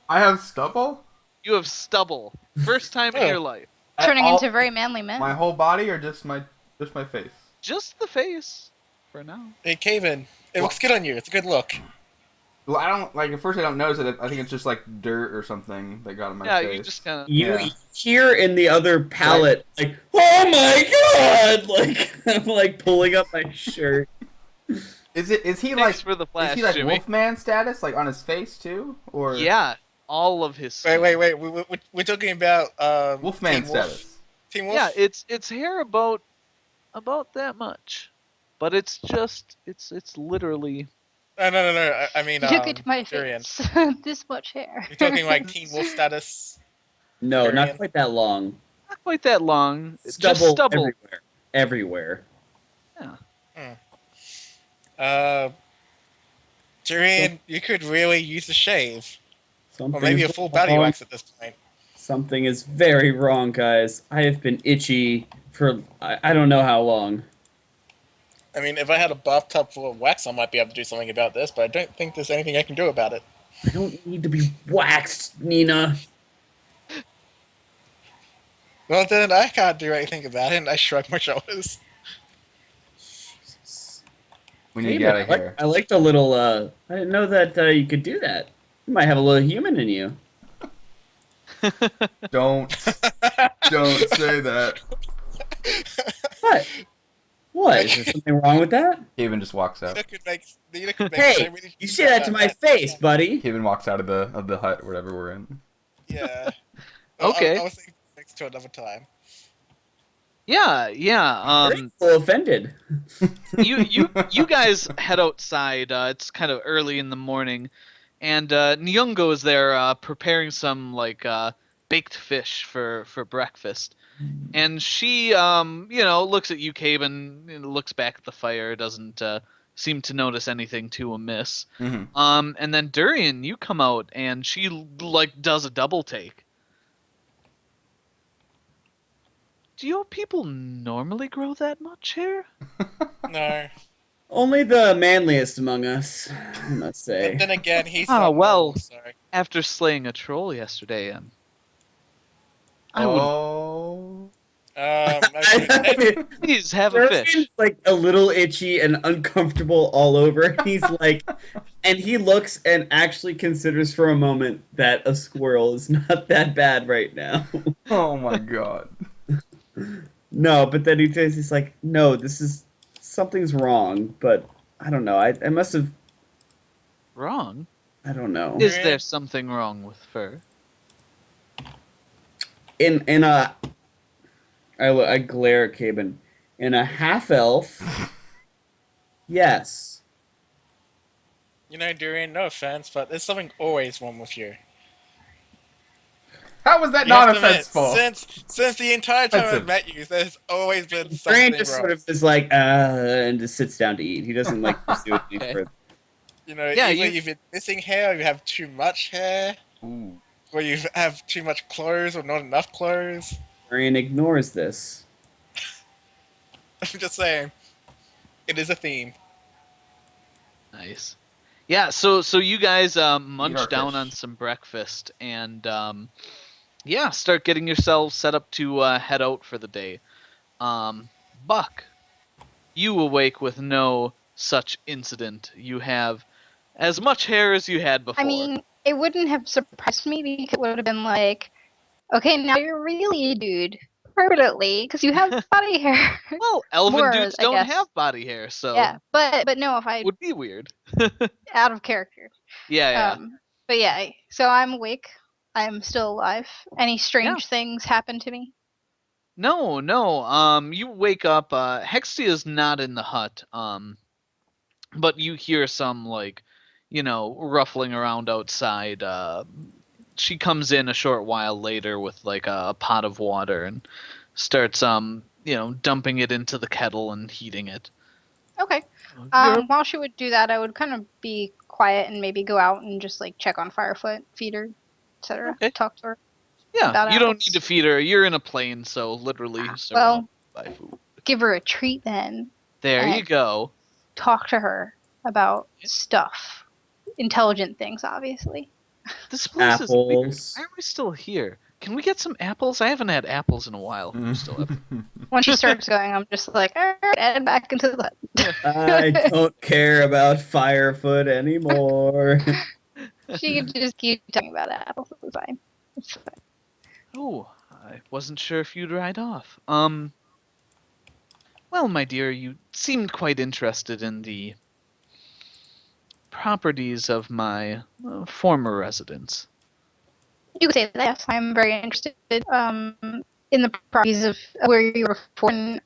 I have stubble? You have stubble. First time in Oh. your life. Turning All- into very manly men. my whole body or just my face? Just the face. For now. Hey, Caven. It looks good on you. It's a good look. Well, I don't like at first. I don't notice it. I think it's just like dirt or something that got in my Yeah, face. you just kind of... You Yeah. hear in the other pallet, like, oh my god! Like, I'm like pulling up my shirt. Is he Thanks like for the flash, is he like Jimmy. Wolfman status, like on his face too, or Yeah, all of his... Wait. We're talking about Wolfman Team Wolf? status? Team Wolf? Yeah, it's hair about that much. But it's just... It's literally... No. I mean, Look at my Durian. face. This much hair. You're talking like Teen Wolf status. No, Durian. not quite that long. Not quite that long. Stubble, Just stubble. everywhere. Durian, you could really use a shave. Something Or maybe a is full body wrong. wax at this point. Something is very wrong, guys. I have been itchy for I don't know how long. I mean, if I had a bathtub full of wax, I might be able to do something about this, but I don't think there's anything I can do about it. I don't need to be waxed, Nina. Well, then I can't do anything about it, and I shrug my shoulders. We need to Hey, get man, out of here. I like the little. I didn't know that you could do that. You might have a little human in you. Don't say that. What? What? Is there something wrong with that? Kevin just walks out. Nina could make so Hey, many you say that to my face, buddy. Kevin walks out of the hut, whatever we're in. Yeah. Okay. I was thinking next to another time. Yeah. Very little offended. You guys head outside. It's kind of early in the morning, and Nyungo is there preparing some like baked fish for breakfast. And she looks at you, Caben, and looks back at the fire, doesn't seem to notice anything too amiss. Mm-hmm. And then Durian, you come out, and she like does a double take. Do your people normally grow that much hair? No. Only the manliest among us, I must say. But then again, he's Ah, not well. normal, so. After slaying a troll yesterday, I would Oh. I mean, please have a fish. Durian's like a little itchy and uncomfortable all over. He's like, and he looks and actually considers for a moment that a squirrel is not that bad right now. Oh my god. No, but then he's like, no, something's wrong. But I don't know. I must have. Wrong? I don't know. Is there something wrong with fur? In a I glare at Caben. In a half elf, yes. You know, Durian, no offense, but there's something always wrong with you. How was that You have not to admit, offensive? since the entire time Offensive. I've met you, there's always been Grant something just wrong. sort of is like, and just sits down to eat. He doesn't like pursue it any Okay. further. You know, Yeah, either you've been missing hair, or you have too much hair, Ooh. or you have too much clothes, or not enough clothes. Marion ignores this. I'm just saying, it is a theme. Nice. Yeah, so you guys our munch down fish. on some breakfast and yeah, start getting yourselves set up to head out for the day. Buck, you awake with no such incident. You have as much hair as you had before. I mean, it wouldn't have surprised me because it would have been like, okay, now you're really a dude permanently because you have body hair. well, elven more, dudes I don't guess. have body hair, so Yeah, but no, if I it would be weird. out of character. Yeah. But yeah, so I'm awake. I'm still alive. Any strange things happen to me? No. You wake up. Hextia is not in the hut. But you hear some ruffling around outside. She comes in a short while later with like a pot of water and starts dumping it into the kettle and heating it. Okay. You're- While she would do that, I would kind of be quiet and maybe go out and just like check on Firefoot, feed her, etc. Okay. Talk to her. yeah, about you don't apples. need to feed her. You're in a plane, so literally well, surrounded by food. Give her a treat then. There you and- go. Talk to her about stuff. Intelligent things, obviously. This place is weird. Apples. Why are we still here? Can we get some apples? I haven't had apples in a while. We still have. When she starts going, I'm just like, all right, and back into the hut. I don't care about Firefoot anymore. She can just keep talking about apples. It's fine. It's fine. Oh, I wasn't sure if you'd ride off. Well, my dear, you seemed quite interested in the properties of my former residence. You could say that. Yes, I'm very interested in the properties of where you were before, and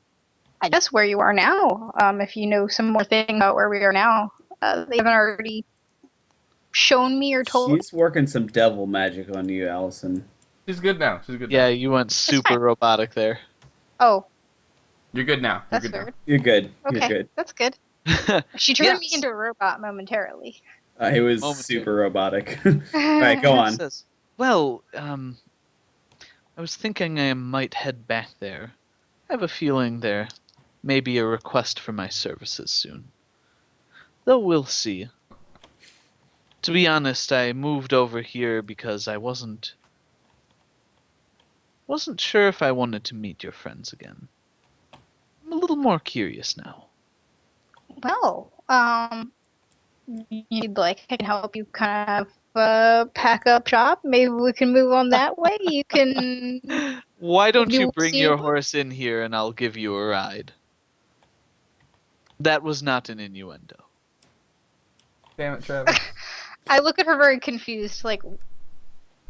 I guess where you are now. If you know some more thing about where we are now, they haven't already shown me or told. She's working some devil magic on you, Allison. She's good now. She's good Yeah, now. you went super fine. robotic there. Oh, You're good now. You're that's good weird. You're good. Okay, You're good. that's good. She turned me Yes. into a robot momentarily. It was Momentary. super robotic. Alright, go on. Says, well, I was thinking I might head back there. I have a feeling there may be a request for my services soon. Though we'll see. To be honest, I moved over here because I wasn't sure if I wanted to meet your friends again. I'm a little more curious now. Well, you'd like I can help you kind of pack up shop. Maybe we can move on that way. You can. Why don't Maybe you we'll bring see your you. horse in here and I'll give you a ride? That was not an innuendo. Damn it, Travis. I look at her very confused, like,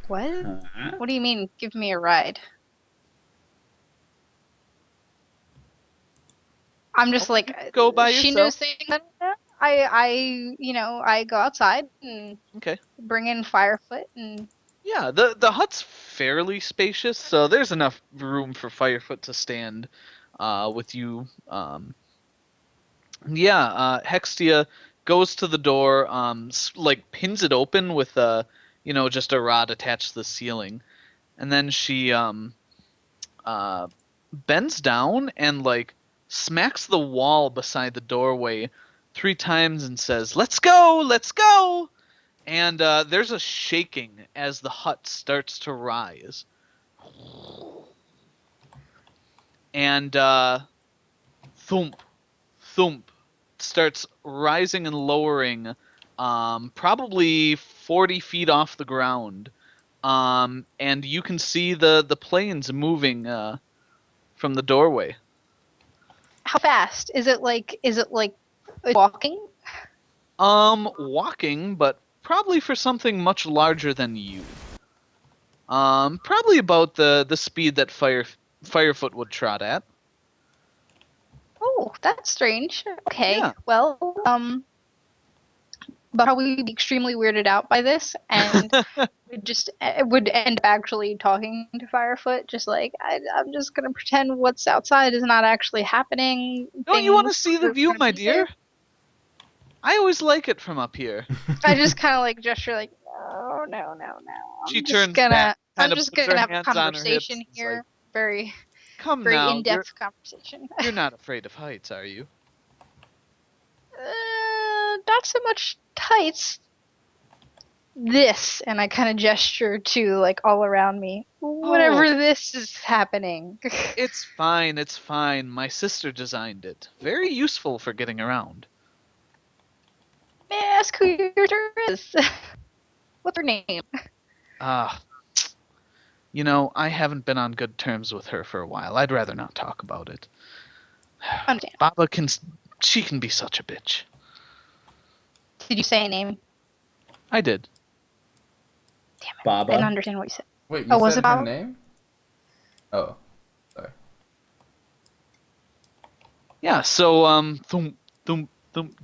what? Uh, What do you mean, give me a ride? I'm just like, Go by she yourself. knows things. I go outside and Okay. bring in Firefoot and Yeah, the hut's fairly spacious, so there's enough room for Firefoot to stand with you. Hextia goes to the door, pins it open with just a rod attached to the ceiling, and then she bends down and smacks the wall beside the doorway 3 times and says, "Let's go, let's go!" And there's a shaking as the hut starts to rise. And thump, thump, starts rising and lowering, probably 40 feet off the ground. And you can see the planes moving from the doorway. how fast? Is it like walking? Walking, but probably for something much larger than you. Probably about the speed that Firefoot would trot at. Oh, that's strange. Okay. Yeah. Well, but probably be extremely weirded out by this, and would end up actually talking to Firefoot, just like I'm just gonna pretend what's outside is not actually happening. Don't you want to Things see the are view, gonna my be dear? there. I always like it from up here. I just kind of like gesture, like, no, no, no, no. She turns back, I'm kinda just puts her gonna have a hands on her conversation hips, it's here, like, very, Come very now, in-depth conversation. you're not afraid of heights, are you? Not so much tights. This, and I kind of gesture to like all around me. Whatever this is happening. It's fine, it's fine. My sister designed it. Very useful for getting around. May I ask who your daughter is? What's her name? Ah, you know, I haven't been on good terms with her for a while. I'd rather not talk about it. Understand. Baba she can be such a bitch. Did you say a name? I did. Damn it. I Baba. didn't understand what you said. Wait, you Oh, was said it her Bob? name? Oh, sorry. Yeah, so,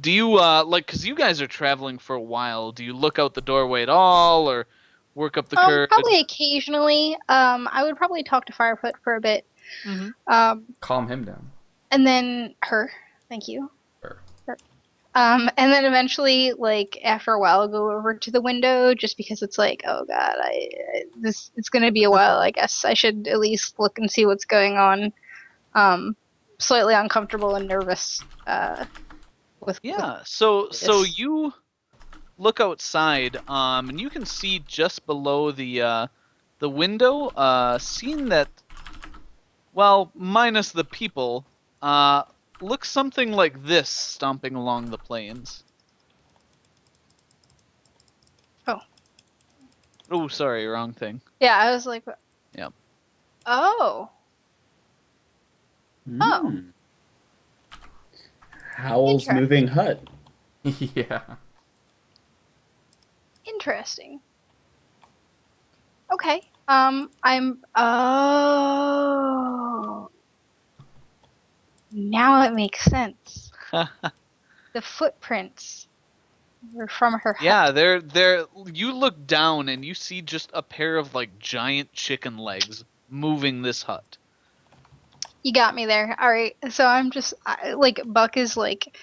do you, like, because you guys are traveling for a while, do you look out the doorway at all, or work up the courage? Probably occasionally. I would probably talk to Firefoot for a bit. Mhm. Calm him down. And then her. Thank you. Her. And then eventually, like after a while, I'll go over to the window just because it's like, oh god, it's gonna be a while. I guess I should at least look and see what's going on. Slightly uncomfortable and nervous. With Yeah, so this. you look outside, and you can see just below the window, scene that, well, minus the people, looks something like this stomping along the plains. Oh. Oh, sorry, wrong thing. Yeah, I was like, Yep. oh, Oh. Hmm. Howl's Interesting. moving hut. Yeah. interesting. Okay. Oh. Now it makes sense. The footprints were from her hut. Yeah, they're. You look down and you see just a pair of like giant chicken legs moving this hut. You got me there. All right. So I'm just like Buck is like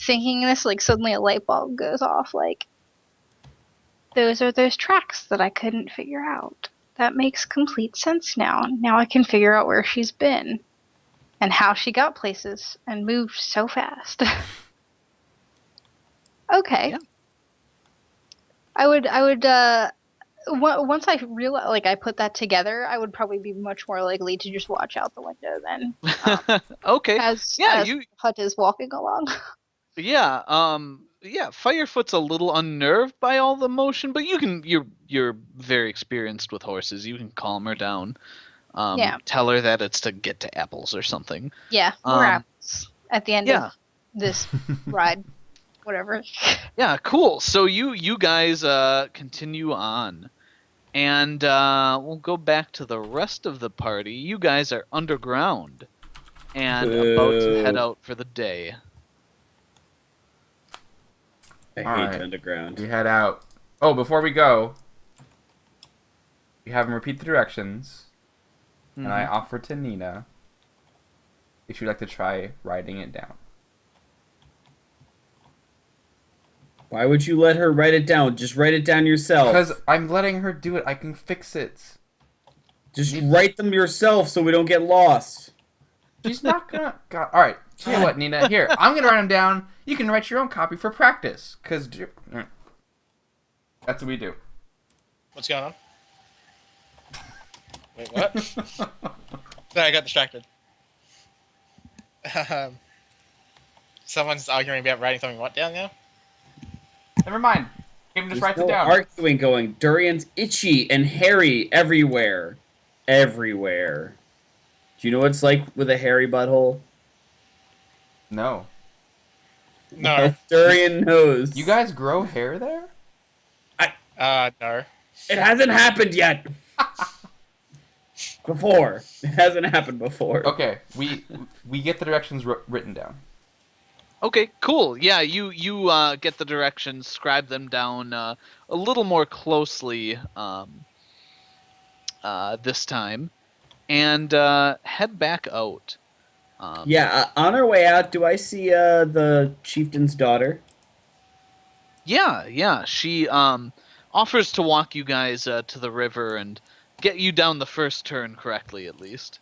thinking this. Like suddenly a light bulb goes off. Like those are those tracks that I couldn't figure out. That makes complete sense now. Now I can figure out where she's been and how she got places and moved so fast. Okay. Yeah. I would once I realize, like I put that together, I would probably be much more likely to just watch out the window then, Okay. as Yeah, as Hut is walking along. Yeah, Firefoot's a little unnerved by all the motion, but you're very experienced with horses. You can calm her down. Yeah. Tell her that it's to get to apples or something. Yeah, we're apples at the end Yeah. of this ride, whatever. Yeah, cool. So you guys continue on. And we'll go back to the rest of the party. You guys are underground and about to head Boo. out for the day. I All hate right. underground. We head out. Oh, before we go, we have him repeat the directions, and I Mhm. offer to Nina if she'd like to try writing it down. Why would you let her write it down? Just write it down yourself. Because I'm letting her do it. I can fix it. Just write them yourself so we don't get lost. She's not gonna. God. All right. Tell you what, Nina. Here, I'm gonna write them down. You can write your own copy for practice. Cause that's what we do. What's going on? Wait, what? Sorry, I got distracted. Someone's arguing about writing something what down now? Never mind. Game just There's writes no it down. arguing going. Durian's itchy and hairy everywhere. Everywhere. Do you know what it's like with a hairy butthole? No. No. Durian knows. You guys grow hair there? No. It hasn't happened yet. Before. It hasn't happened before. Okay, we get the directions written down. Okay, cool. Yeah, you get the directions, scribe them down a little more closely this time, and head back out. Yeah, on our way out, do I see the chieftain's daughter? Yeah. She offers to walk you guys to the river and get you down the first turn correctly, at least.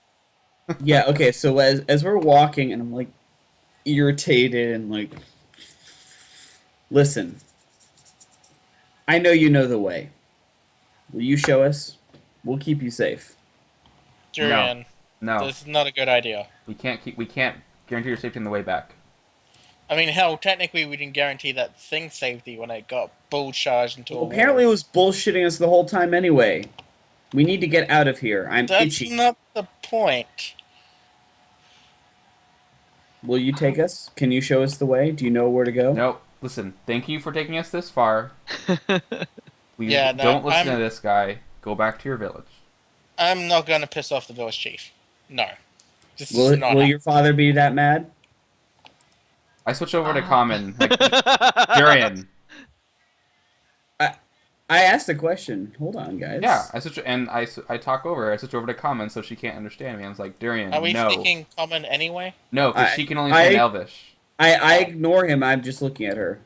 Yeah, okay, so as we're walking and I'm like irritated and like, listen, I know you know the way. Will you show us? We'll keep you safe. Durian, No, this is not a good idea. we can't guarantee your safety on the way back. I mean, hell, technically we didn't guarantee that thing safety when it got bull charged into a wall. Apparently it was bullshitting us the whole time anyway. We need to get out of here. I'm That's itchy. not the point. Will you take us? Can you show us the way? Do you know where to go? No, listen. Thank you for taking us this far. We Yeah, no, don't listen I'm- to this guy. Go back to your village. I'm not going to piss off the village chief. No. This is Will not will happening. your father be that mad? I switch over to common. Like, Durian. I asked a question. Hold on, guys. Yeah, I talk over. I switch over to common so she can't understand me. I was like, Durian, Are we no, speaking common anyway? no, because I- she can only understand I- Elvish. I ignore him. I'm just looking at her.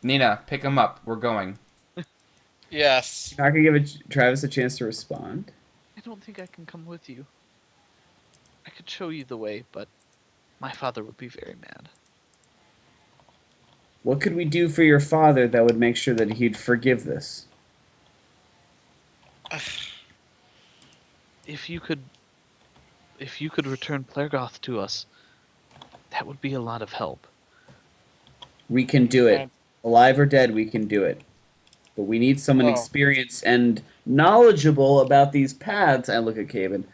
Nina, pick him up. We're going. Yes. Not gonna give Travis a chance to respond. I don't think I can come with you. I could show you the way, but my father would be very mad. What could we do for your father that would make sure that he'd forgive this? If you could return Plergoth to us, that would be a lot of help. We can do it. Alive or dead, we can do it. But we need someone Well. experienced and knowledgeable about these paths. I look at Caven.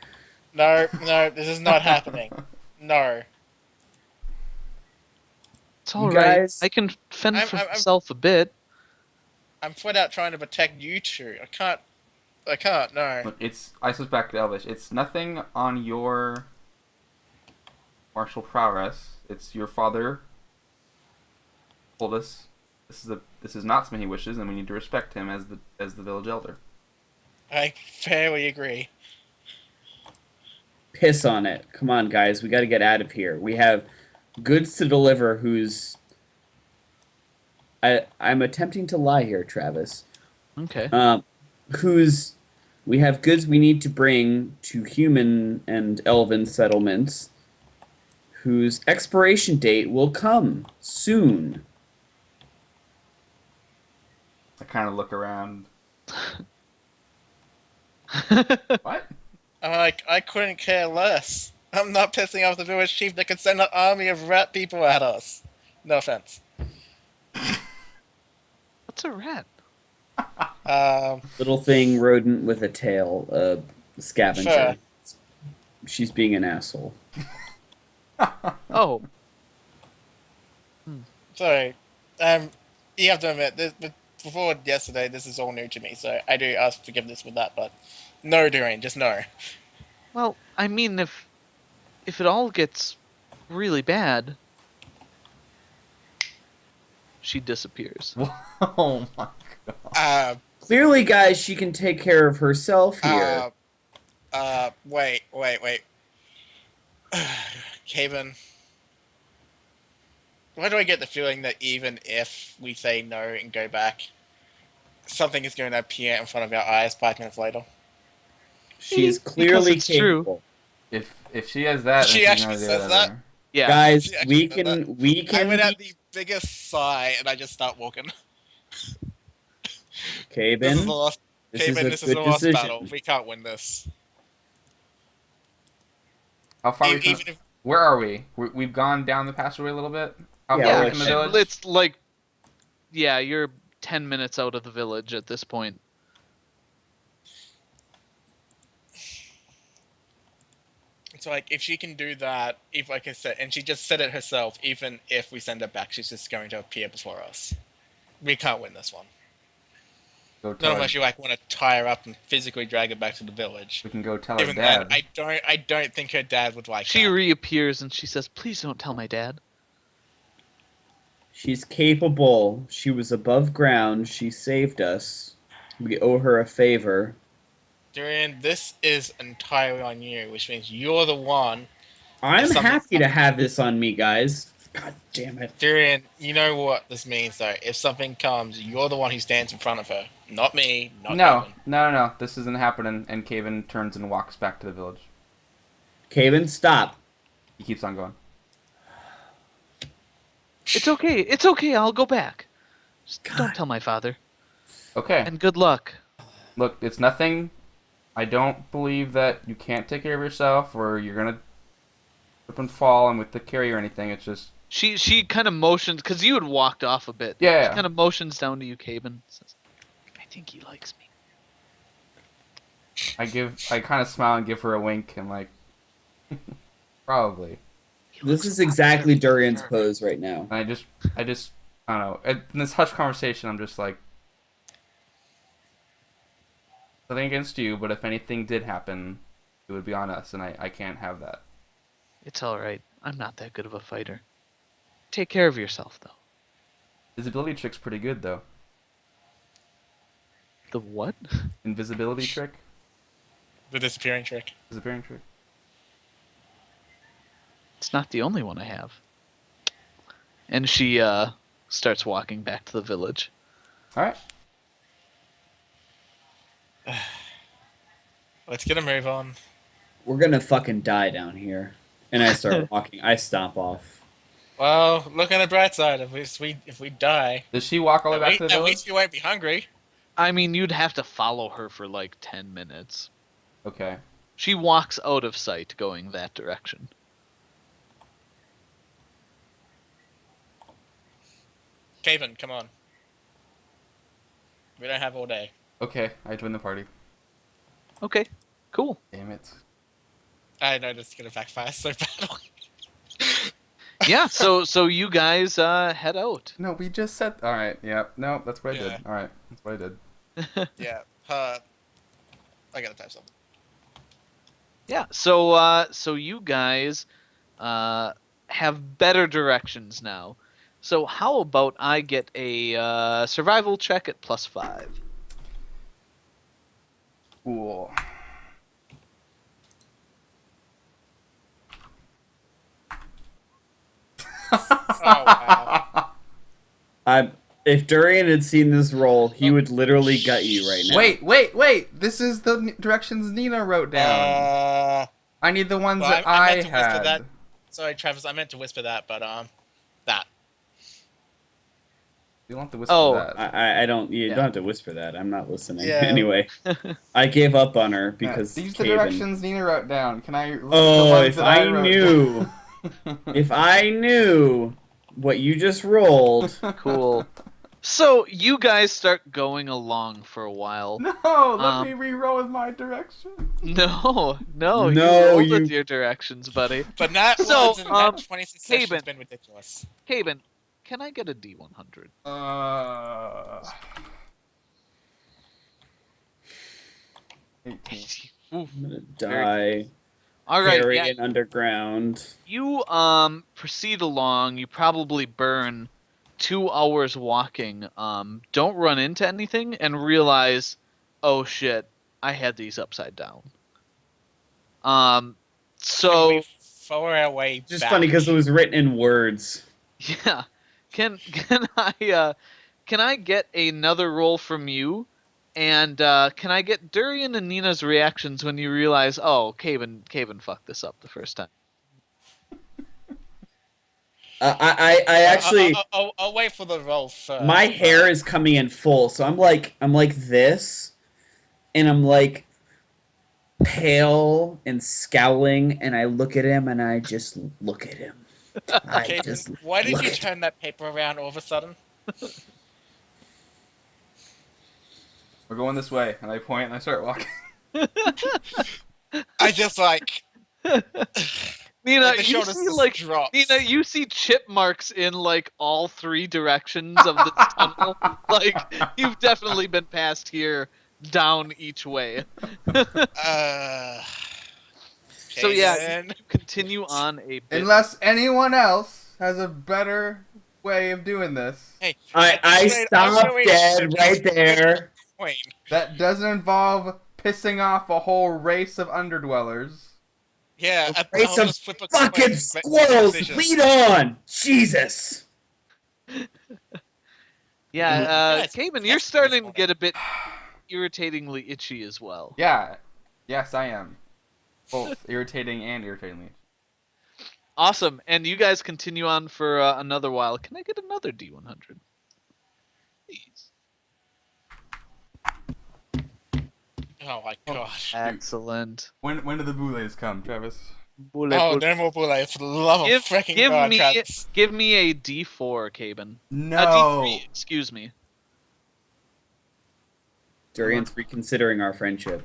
No, this is not happening. No. It's You all right. guys- I can fend I'm- for I'm- myself a bit. I'm flat out trying to protect you two. I can't, no. Look, I switch back to Elvish. It's nothing on your martial prowess. It's your father told us this is not something he wishes, and we need to respect him as the village elder. I fairly agree. Piss on it. Come on, guys. We got to get out of here. We have goods to deliver. I'm attempting to lie here, Travis. Okay. We have goods we need to bring to human and elven settlements whose expiration date will come soon. I kind of look around. What? I'm like, I couldn't care less. I'm not pissing off the village chief that could send an army of rat people at us. No offense. What's a rat? Little thing, rodent with a tail, scavenger. Fair. She's being an asshole. Oh, Sorry. You have to admit, before yesterday, this is all new to me, so I do ask forgiveness with that, but no, Durian, just no. well, I mean, if it all gets really bad, she disappears. Oh my god. Clearly, guys, she can take care of herself here. Wait. Caven. Why do I get the feeling that even if we say no and go back, something is going to appear in front of our eyes 5 minutes later? She's Because clearly it's true. capable. If she has that, She then she's actually gonna do says it that? ever. Yeah. Guys, She we actually said can I would have be- the biggest sigh and I just start walking. Caven, This is the last. this Caven, is this a is the good last decision. battle. We can't win this. How far? Even if Where are we? We've gone down the passageway a little bit. How Yeah, far we're away from the village? It's like, yeah, you're 10 minutes out of the village at this point. It's like if she can do that, if like I said, and she just said it herself, even if we send her back, she's just going to appear before us. We can't win this one. Go Not tell her, unless you like want to tie her up and physically drag her back to the village. we can go tell her Even then, dad. I don't think her dad would like She that. reappears and she says, "Please don't tell my dad." She's capable. She was above ground. She saved us. We owe her a favor. Durian, this is entirely on you, which means you're the one. I'm something- happy to have this on me, guys. God damn it. Durian, you know what this means though. If something comes, you're the one who stands in front of her, not me, not No, Kevin. no. This isn't happening. And Caven turns and walks back to the village. Caven, stop. He keeps on going. It's okay. It's okay. I'll go back. Just God. don't tell my father. Okay. And good luck. Look, it's nothing. I don't believe that you can't take care of yourself or you're gonna slip and fall and with the carry or anything. It's just She kind of motions because you had walked off a bit. Yeah. She kind of motions down to you, Caben. Says, "I think he likes me." I kind of smile and give her a wink and like probably. He This looks is a lot exactly better than Durian's her. pose right now. And I just I don't know. In this hush conversation, I'm just like nothing against you, but if anything did happen, it would be on us, and I can't have that. It's all right. I'm not that good of a fighter. Take care of yourself, though. Visibility trick's pretty good though. The what? Invisibility trick, The disappearing trick. disappearing trick. It's not the only one I have. And she starts walking back to the village. All right. Let's get a move on. We're gonna fucking die down here. And I start walking. I stomp off. Well, look on the bright side. If we die, Does she walk all the way back to the at village? least we won't be hungry. I mean, you'd have to follow her for like 10 minutes. Okay. She walks out of sight going that direction. Caven, come on. We don't have all day. Okay, I join the party. Okay, cool. Damn it. I know this is gonna backfire so badly. Yeah, so you guys head out. No, we just said. All right. Yeah. No, that's what I Yeah. did. All right, that's what I did. Yeah. I gotta type something. Yeah, so you guys have better directions now. So how about I get a survival check at +5? Cool. Oh wow. If Durian had seen this roll, he would literally gut you right now. Wait! This is the directions Nina wrote down. I need the ones well, that I I meant to whisper had. that. Sorry, Travis. I meant to whisper that, but that. You don't have to whisper Oh, that. I don't. You Yeah. don't have to whisper that. I'm not listening. Yeah. Anyway, I gave up on her Yeah, because these are the Caven. directions Nina wrote down. Can I? Look at the Oh, ones if that I wrote knew, down? if I knew what you just rolled. Cool. So you guys start going along for a while. No, let me re-roll with my direction. No, No, you rolled you- with your directions, buddy. But that So, was that 26 session's Caven. been ridiculous. Caben, can I get a D100? 18. Oof. I'm gonna die. All right, Carry yeah, it underground. you proceed along. You probably burn 2 hours walking. Don't run into anything and realize, oh shit, I had these upside down. So we follow our way It's just back. funny because it was written in words. yeah, can I get another roll from you? And can I get Durian and Nina's reactions when you realize, oh, Caven fucked this up the first time? I actually, I'll wait for the roll first. my hair is coming in full, so I'm like this, and I'm like pale and scowling, and I look at him, and I just look at him. I Okay, just why did look you at turn that paper around all of a sudden? We're going this way, and I point and I start walking. I just like Nina, Like, the you shoulders see just like drops. Nina, you see chip marks in like all three directions of this tunnel. Like you've definitely been past here down each way. Uh, So okay, yeah, then. you continue on a bit. Unless anyone else has a better way of doing this Hey, I at this rate, I'm stopped going dead right there. Queen. that doesn't involve pissing off a whole race of underdwellers. Yeah, Race I'll of just flip a fucking coin, but squirrels, decision. lead on! Jesus! Yeah, Guys, Cayman, that's you're this starting to morning. get a bit irritatingly itchy as well. Yeah. Yes, I am. Both irritating and irritatingly. Awesome, and you guys continue on for another while. Can I get another D100? Please. Oh my gosh. Excellent. When do the boulets come, Travis? Boule, Oh, boule. no more bullet. For the love of freaking Give God, me Travis. give me a D4, Caben. No. A D3, excuse me. Durian's reconsidering our friendship.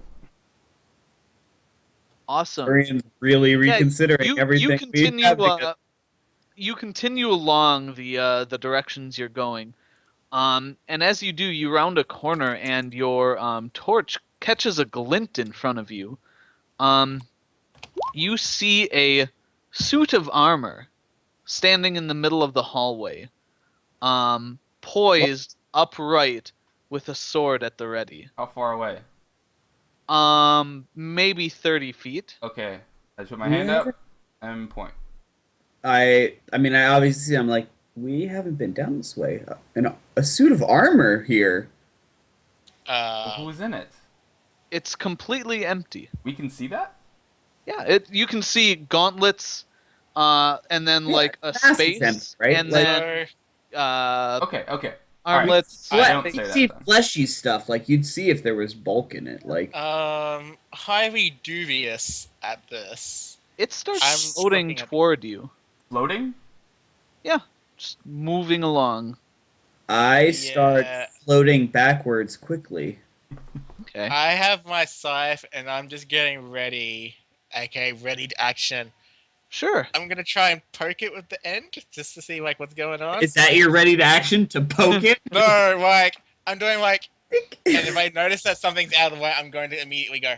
Awesome. Durian's really reconsidering you everything continue we have because you continue along the directions you're going. And as you do, you round a corner and your torch catches a glint in front of you. You see a suit of armor standing in the middle of the hallway, poised upright with a sword at the ready. How far away? Maybe 30 feet. Okay. I just put my hand up and point. I mean, I obviously, I'm like, we haven't been down this way. And a suit of armor here. Well, who's in it? It's completely empty. We can see that? Yeah, you can see gauntlets, and then Yeah, like a mask is space, empty, right? and Like- then Okay. All right. armlets. I don't You say see that then. fleshy stuff, like you'd see if there was bulk in it. Like, Highly dubious at this. It starts I'm floating looking at- toward you, Floating? just moving along. I start Yeah. floating backwards quickly. Okay. I have my scythe, and I'm just getting ready. Okay, ready to action. Sure. I'm gonna try and poke it with the end, just to see like what's going on. Is that your ready to action to poke it? No, like I'm doing like, and if I notice that something's out of the way, I'm going to immediately go.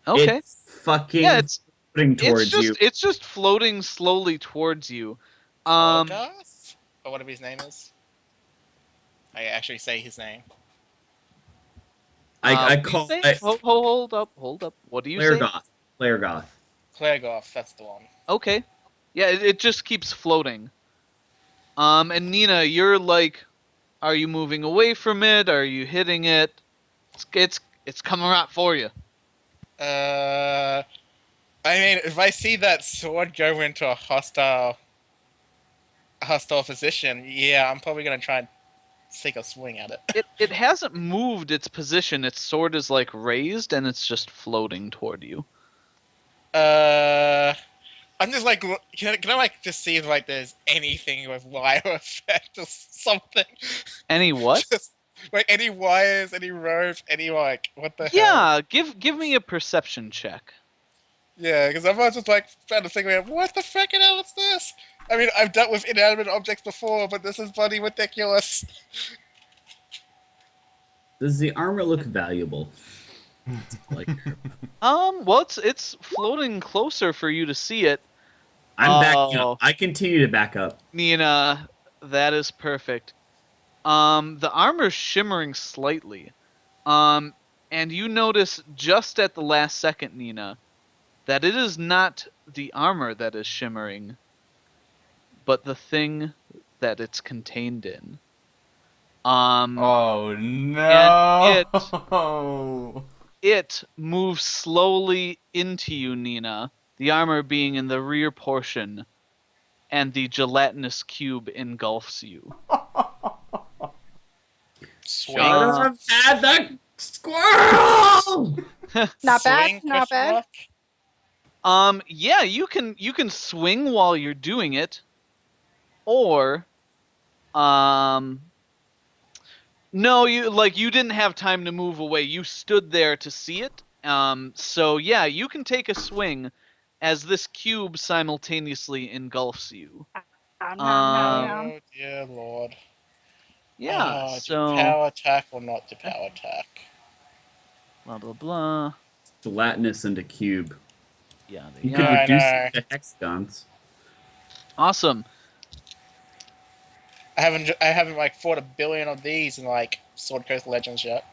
Okay. It's fucking Yeah, it's floating towards you. it's just floating slowly towards you. Golgoth? Or whatever his name is. I actually say his name. I what do you call say? it Hold up. What do you say? Player Goth. Claregoth, that's the one. Okay. Yeah, it just keeps floating. And Nina, you're like, are you moving away from it? Are you hitting it? It's coming right for you. I mean, if I see that sword go into a hostile position, yeah, I'm probably gonna try and take a swing at it. It hasn't moved its position. Its sword is like raised and it's just floating toward you. I'm just like, can I like just see if like there's anything with wire effect or something? Any what? Just, like any wires, any ropes, any like what the hell? Yeah, give me a perception check. Yeah, because I'm just like trying to figure out what the frickin' hell is this? I mean, I've dealt with inanimate objects before, but this is bloody ridiculous. Does the armor look valuable? Like, Well, it's floating closer for you to see it. I'm backing Oh. up. I continue to back up. Nina, that is perfect. The armor's shimmering slightly. And you notice just at the last second, Nina, that it is not the armor that is shimmering, but the thing that it's contained in. Oh no! It moves slowly into you, Nina, the armor being in the rear portion, and the gelatinous cube engulfs you. Swing. I've had the squirrel! Not bad, Swing, not question bad. mark? Yeah, you can swing while you're doing it, or, no, you didn't have time to move away. You stood there to see it, So yeah, you can take a swing as this cube simultaneously engulfs you. Nom, nom, nom, Um, nom. Oh dear lord. Yeah, Do so power attack or not do power attack? blah blah blah. Gelatinous into cube. Yeah, there You you could are. I reduce know. it to hexagons. Awesome. I haven't like fought a billion of these in like Sword Coast Legends yet.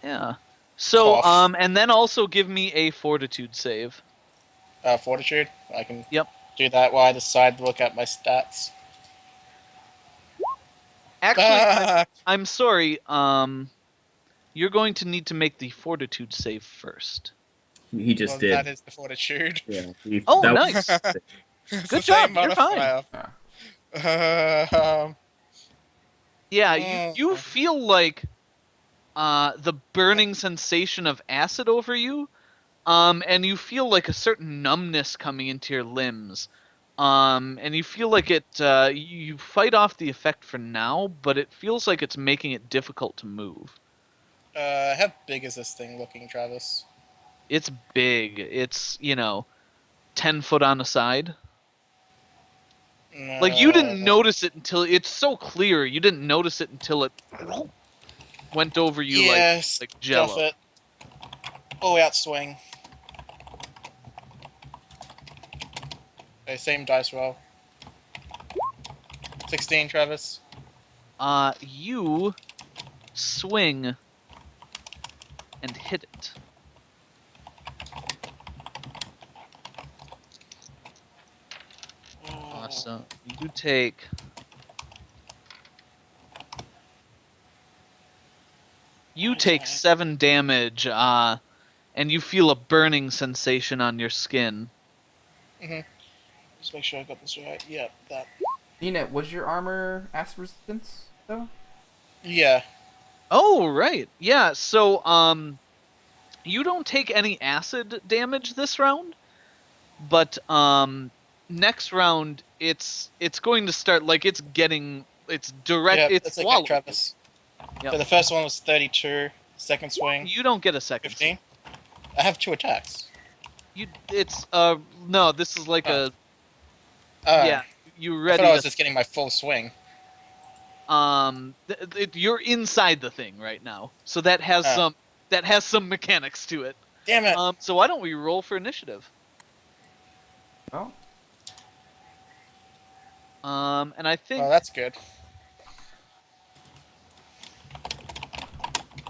Yeah. So Cough. and then also give me a fortitude save. Fortitude. I can Yep. do that while I decide to look at my stats. Actually, Ah! I'm sorry. You're going to need to make the fortitude save first. He just Well, did. that is the fortitude. Yeah. Oh, that nice. It's Good the same job, you're fine. modifier. Yeah. Yeah, you feel like the burning sensation of acid over you, and you feel like a certain numbness coming into your limbs. And you feel like you fight off the effect for now, but it feels like it's making it difficult to move. How big is this thing looking, Travis? It's big. It's, 10 foot on a side. Like, you didn't notice it until it's so clear. You didn't notice it until it went over you Yes, like stuff jello. it. All out swing. Okay, same dice roll. 16, Travis. You swing and hit it. Awesome. You take 7 damage, and you feel a burning sensation on your skin. Just make sure I got this right. Yep, that. Nina, was your armor acid resistance though? Yeah. Oh, right. Yeah, so, you don't take any acid damage this round, but, next round, it's going to start, like, it's direct, Yep, it's that's okay, swallowed. Travis. Yep. So the first one was 32. Second swing, You don't get a second. 15. I have 2 attacks. No, this is like Oh. yeah, you I ready thought I was to just getting my full swing. you're inside the thing right now, so that has some mechanics to it. Damn it! So why don't we roll for initiative? Oh, And I think Well, that's good.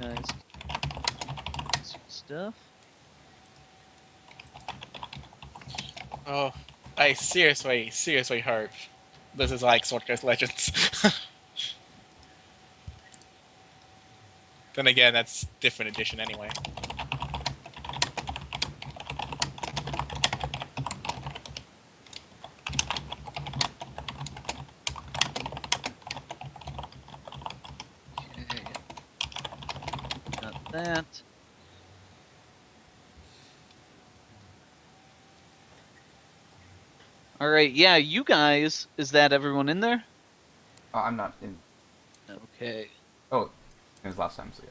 guys, some stuff. Oh, I seriously hope this is like Sword Coast Legends. Then again, that's different edition anyway. Okay, got that. All right, yeah, you guys. Is that everyone in there? I'm not in. Okay. Oh, it was last time, so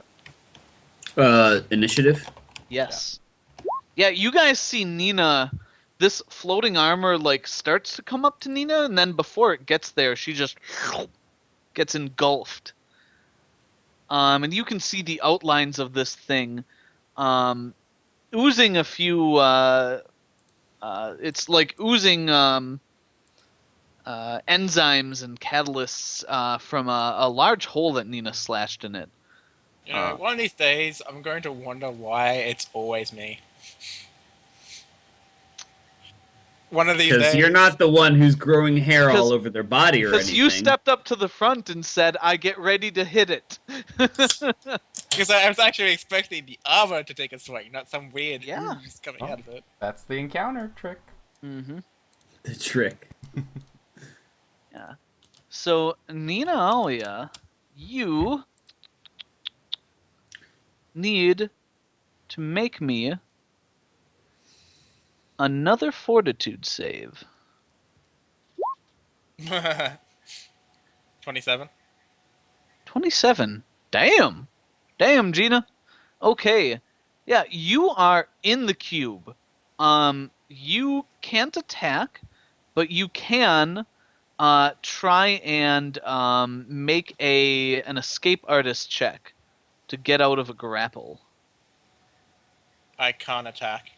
yeah. Initiative. Yes. Yeah, you guys see Nina. This floating armor like starts to come up to Nina, and then before it gets there, she just gets engulfed. And you can see the outlines of this thing, oozing a few. It's like oozing enzymes and catalysts from a large hole that Nina slashed in it. You know, one of these days, I'm going to wonder why it's always me. One of these days. Because you're not the one who's growing hair all over their body or Because anything. you stepped up to the front and said, "I get ready to hit it." Because I was actually expecting the armor to take a swing, not some weird Yeah. ooze coming Oh. out of it. That's the encounter trick. Mm-hmm. The trick. Yeah. So Nina Alia, you need to make me another fortitude save. 27. 27. Damn. Damn, Gina. Okay. Yeah, you are in the cube. You can't attack, but you can try and make an escape artist check to get out of a grapple. I can't attack.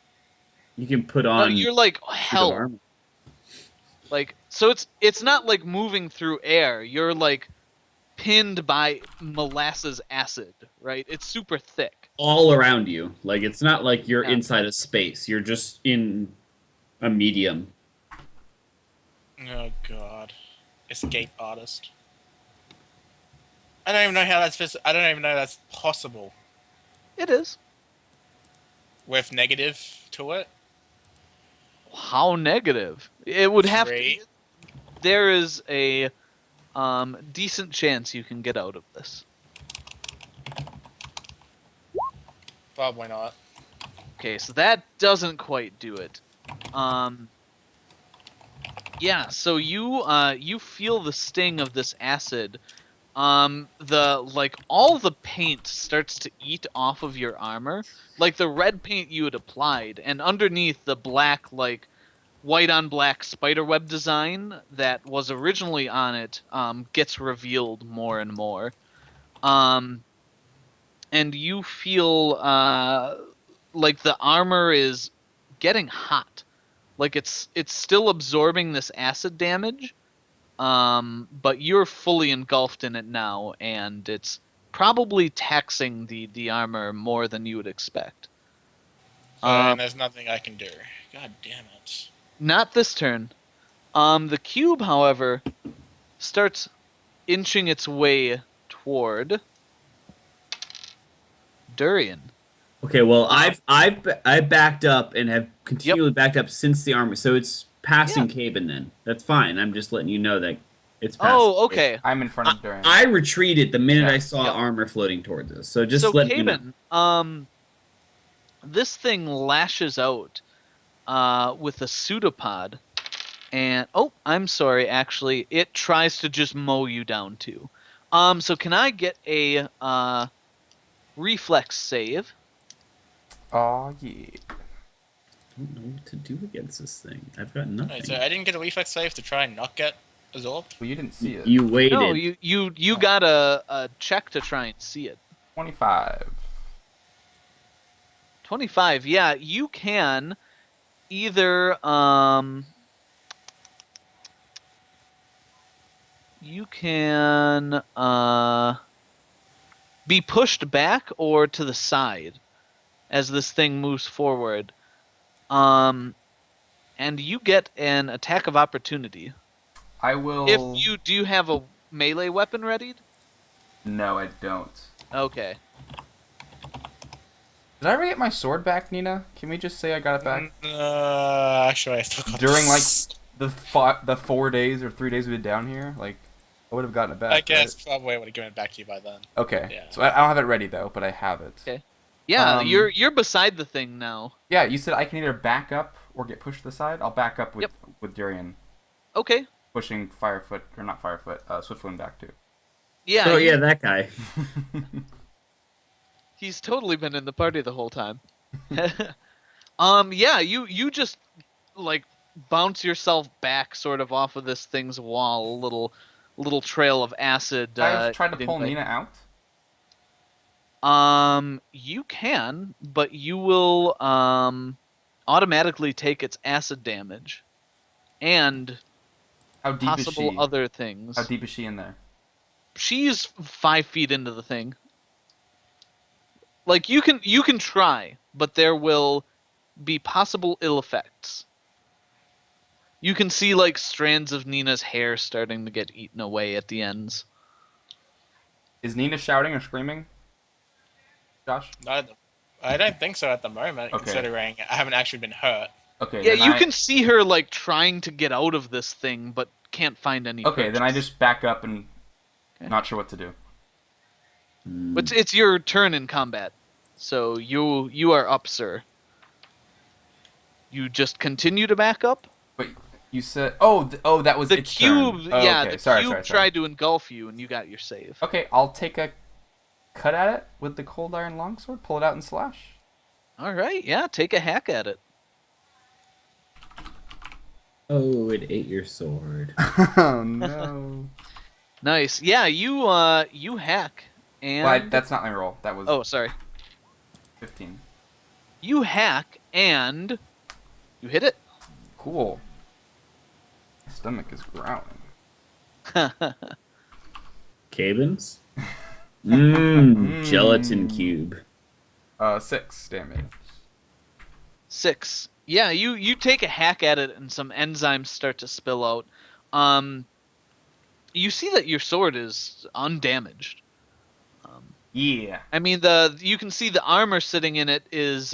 You can put No, on you're like suit of held. armor. Like, so it's not like moving through air. You're like pinned by molasses acid, right? It's super thick. All around you. Like it's not like you're Yeah. inside a space. You're just in a medium. Oh god. Escape artist. I don't even know how that's I don't even know that's possible It is. with negative to it. How negative? It would have to. 3. There is a decent chance you can get out of this. Probably not. Okay, so that doesn't quite do it. Yeah, so you feel the sting of this acid. All the paint starts to eat off of your armor, like the red paint you had applied, and underneath the black, like white on black spiderweb design that was originally on it gets revealed more and more. And you feel like the armor is getting hot, like it's still absorbing this acid damage, but you're fully engulfed in it now, and it's probably taxing the armor more than you would expect. And there's nothing I can do. God damn it. Not this turn. The cube, however, starts inching its way toward Durian. Okay, well, I've backed up and have continually backed up since the armor, so it's passing Caben then. That's fine. I'm just letting you know that it's passing. Oh, okay. I'm in front of Durian. I retreated the minute Yeah. I saw armor floating towards us. So just So let me know. Caben, this thing lashes out with a pseudopod, and I'm sorry, actually, it tries to just mow you down too. So can I get a reflex save? Oh yeah. I don't know what to do against this thing. I've got nothing. Wait, so I didn't get a reflex save to try and not get absorbed? Well, you didn't see it. You waited. No, you got a check to try and see it. 25. 25. Yeah, you can either you can be pushed back or to the side as this thing moves forward. And you get an attack of opportunity. I will. Do you have a melee weapon readied? No, I don't. Okay. Did I ever get my sword back, Nina? Can we just say I got it back? Actually, I still got During, like, this. the 4 days or 3 days we've been down here? Like, I would have gotten it back. I guess right? probably I would have given it back to you by then. Okay. Yeah. So I don't have it ready, though, but I have it. Okay. Yeah, Um, you're beside the thing now. Yeah, you said I can either back up or get pushed to the side. I'll back up with Durian. Okay. Pushing Firefoot, or not Firefoot, Swiftwind back too. Yeah. Oh yeah, that guy. He's totally been in the party the whole time. Yeah, you just like bounce yourself back sort of off of this thing's wall, a little trail of acid. I've tried to eating pull away. Nina out. You can, but you will automatically take its acid damage and How deep possible is she? other things. How deep is she in there? She's 5 feet into the thing. Like you can try, but there will be possible ill effects. You can see like strands of Nina's hair starting to get eaten away at the ends. Is Nina shouting or screaming? Josh? I don't think so at the moment, Okay. considering I haven't actually been hurt. Okay. Yeah, then you can see her like trying to get out of this thing, but can't find any. Okay, then I purchase. just back up and Okay. not sure what to do. It's your turn in combat, so you are up, sir. You just continue to back up. Wait, you said that was The its cube, turn. Oh, yeah, okay. the Sorry, cube sorry. tried to engulf you, and you got your save. Okay, I'll take a cut at it with the cold iron longsword. Pull it out and slash. All right, yeah, take a hack at it. Oh, it ate your sword. Oh no. Nice. Yeah, you hack Well, and that's not my roll. That was oh, sorry. 15. You hack and you hit it. Cool. My stomach is growling. Cabins? Mmm, gelatin cube. 6 damage. 6. Yeah, you take a hack at it and some enzymes start to spill out. You see that your sword is undamaged. Yeah. I mean, you can see the armor sitting in it is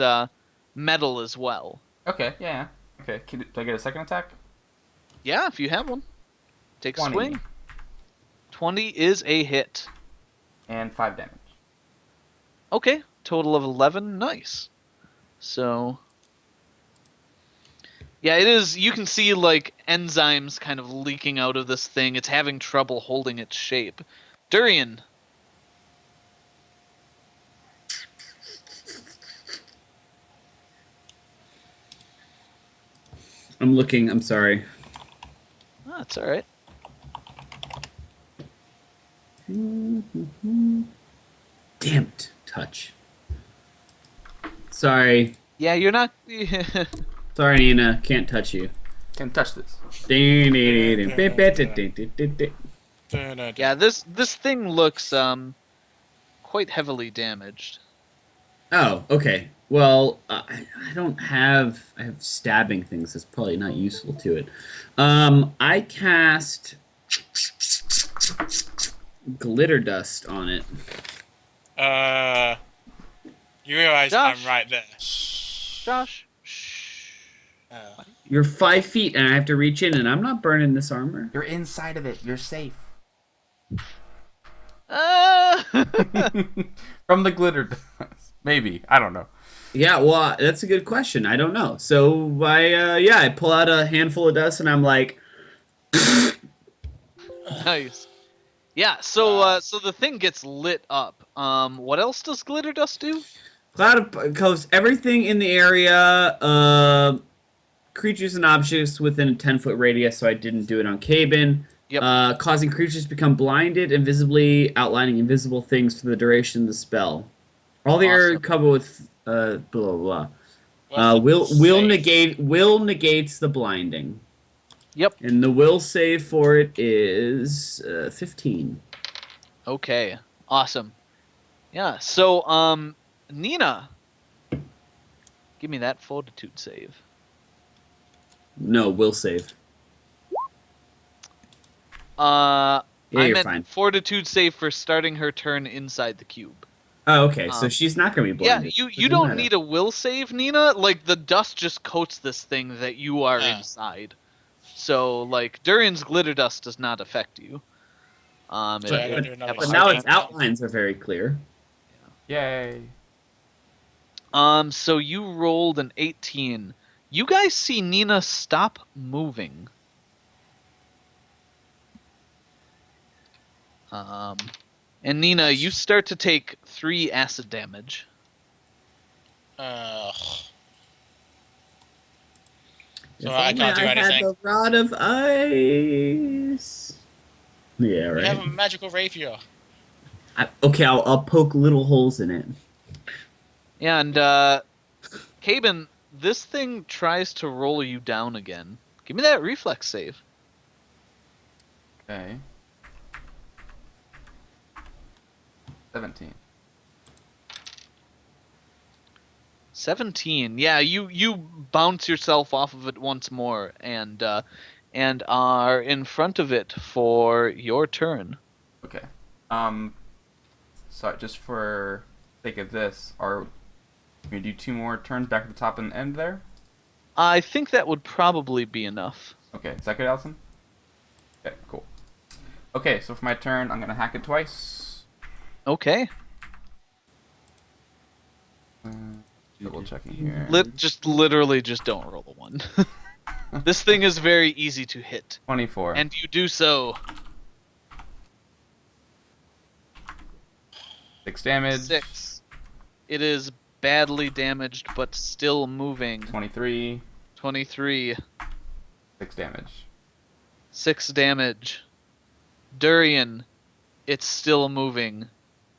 metal as well. Okay, yeah. Okay, do I get a second attack? Yeah, if you have one. Take a 20. swing. 20 is a hit. And 5 damage. Okay, total of 11. Nice. So, yeah, it is. You can see like enzymes kind of leaking out of this thing. It's having trouble holding its shape. Durian. I'm looking, I'm sorry. Oh, that's all right. Damn it, touch. Sorry. Yeah, you're not. Sorry, Nina. Can't touch you. Can't touch this. Yeah, this thing looks quite heavily damaged. Oh, okay. Well, I don't have. I have stabbing things. That's probably not useful to it. I cast glitter dust on it. You realize Josh. I'm right there. Josh. Shh. You're 5 feet, and I have to reach in, and I'm not burning this armor. You're inside of it. You're safe. From the glitter dust. Maybe. I don't know. Yeah, well, that's a good question. I don't know. So I pull out a handful of dust, and I'm like, Nice. Yeah, so the thing gets lit up. What else does glitter dust do? cloud of covers everything in the area. Creatures and objects within a 10-foot radius. So I didn't do it on Cabin. Yep. Causing creatures to become blinded, invisibly outlining invisible things for the duration of the spell. All the area Awesome. covered with blah blah blah. What's Will safe? negates the blinding. Yep. And the will save for it is 15. Okay. Awesome. Yeah. So Nina, give me that fortitude save. No, will save. I you're meant fine. fortitude save for starting her turn inside the cube. Oh, okay. So Um, she's not going to be Yeah, blinded. you don't need a will save, Nina. Like, the dust just coats this thing that you are Ah. inside. So, like, Durian's glitter dust does not affect you. So it I gotta would do another have a But hard now time. its outlines are very clear. Yay. So you rolled an 18. You guys see Nina stop moving. And Nina, you start to take 3 acid damage. Ugh. If So I can't do only anything. had the rod of ice. Yeah, We have right. a magical rapier. Okay, I'll poke little holes in it. And, Caben, this thing tries to roll you down again. Give me that reflex save. Okay. 17. 17. Yeah, you bounce yourself off of it once more and are in front of it for your turn. Okay. So just for sake of this, can we do 2 more turns back at the top and end there? I think that would probably be enough. Okay, is that good, Allison? Okay, cool. Okay, so for my turn, I'm gonna hack it twice. Okay. Double checking here. Literally just don't roll a 1. This thing is very easy to hit. 24. And you do so. 6 damage. 6. It is badly damaged but still moving. 23, 23, 6 damage. 6 damage. Durian, it's still moving.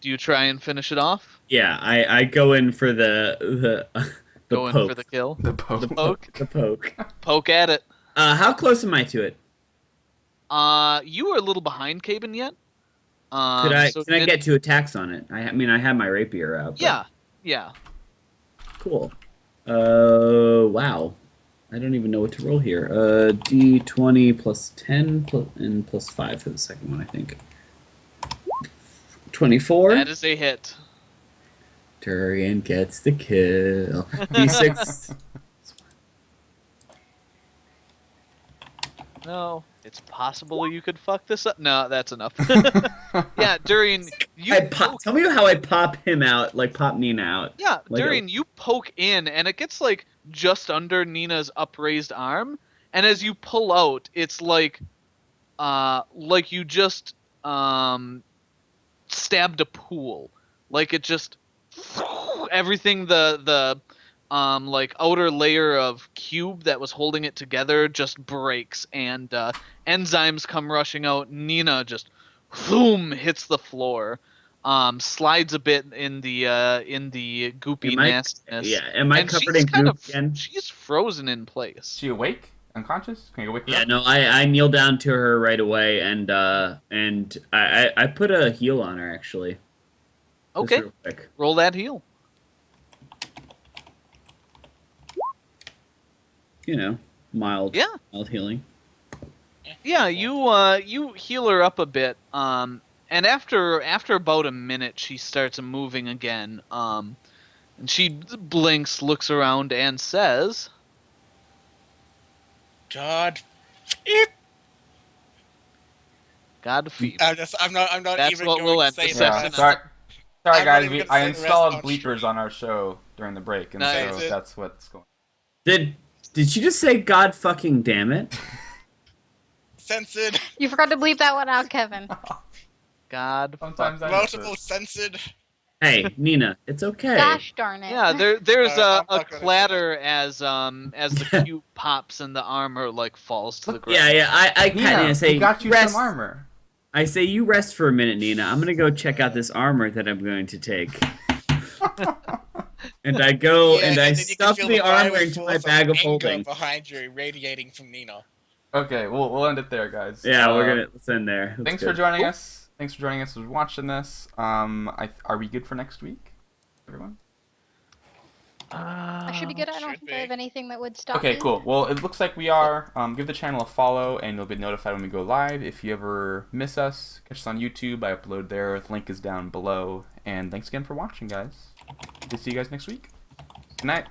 Do you try and finish it off? Yeah, I go in for the Go in poke. for the kill. The poke. The poke. The poke. Poke at it. How close am I to it? You are a little behind Caben yet. Can I so get 2 attacks on it? I mean, I have my rapier out. But... Yeah. Cool. Wow. I don't even know what to roll here. D20 plus 10 and plus 5 for the second one, I think. 24. That is a hit. Durian gets the kill. D6. No, it's possible you could fuck this up. No, that's enough. Yeah, Durian, you Tell me how I pop him out, like pop Nina out. Yeah, Like Durian, you poke in, and it gets like just under Nina's upraised arm, and as you pull out, it's like you just stabbed a pool. Like it just everything the like outer layer of cube that was holding it together just breaks, and enzymes come rushing out. Nina just boom hits the floor. Slides a bit in the goopy nastiness. Yeah, am I And covered she's in kind goop of again? she's frozen in place. Is she awake? Unconscious? Can you go wake her Yeah, up? no, I kneel down to her right away, and I put a heal on her actually. Just Okay, real quick. roll that heal. You know, mild healing. Yeah, you heal her up a bit. And after about a minute, she starts moving again. And she blinks, looks around, and says, God. "Godspeed." I'm not That's even what going we'll to end say this the session Yeah, rest. sorry, I'm not guys. even gonna I say the rest installed on bleepers stream. on our show during the break, and Nice. so that's what's going. Did she just say God fucking damn it? Censored. You forgot to bleep that one out, Kevin. God. Sometimes fuck. I miss Multiple it. censored. Hey, Nina, it's okay. Gosh darn it. Yeah, there's I'm a not gonna say clatter as the cube pops and the armor like falls to the ground. Yeah, I pat Nina, Nina, say we got you rest. some armor. I say you rest for a minute, Nina. I'm gonna go check out this armor that I'm going to take. And I go and I then you can stuff feel the armor fiery into my force bag of anger holding. behind you, radiating from Nina. Okay, we'll end it there, guys. Yeah, let's end there. That's Thanks good. for joining us. Thanks for joining us for watching this. Are we good for next week, everyone? I should be good. I don't Should think be. I have anything that would stop Okay, me. cool. Well, it looks like we are. Give the channel a follow, and you'll be notified when we go live. If you ever miss us, catch us on YouTube. I upload there. The link is down below. And thanks again for watching, guys. We'll see you guys next week. Good night.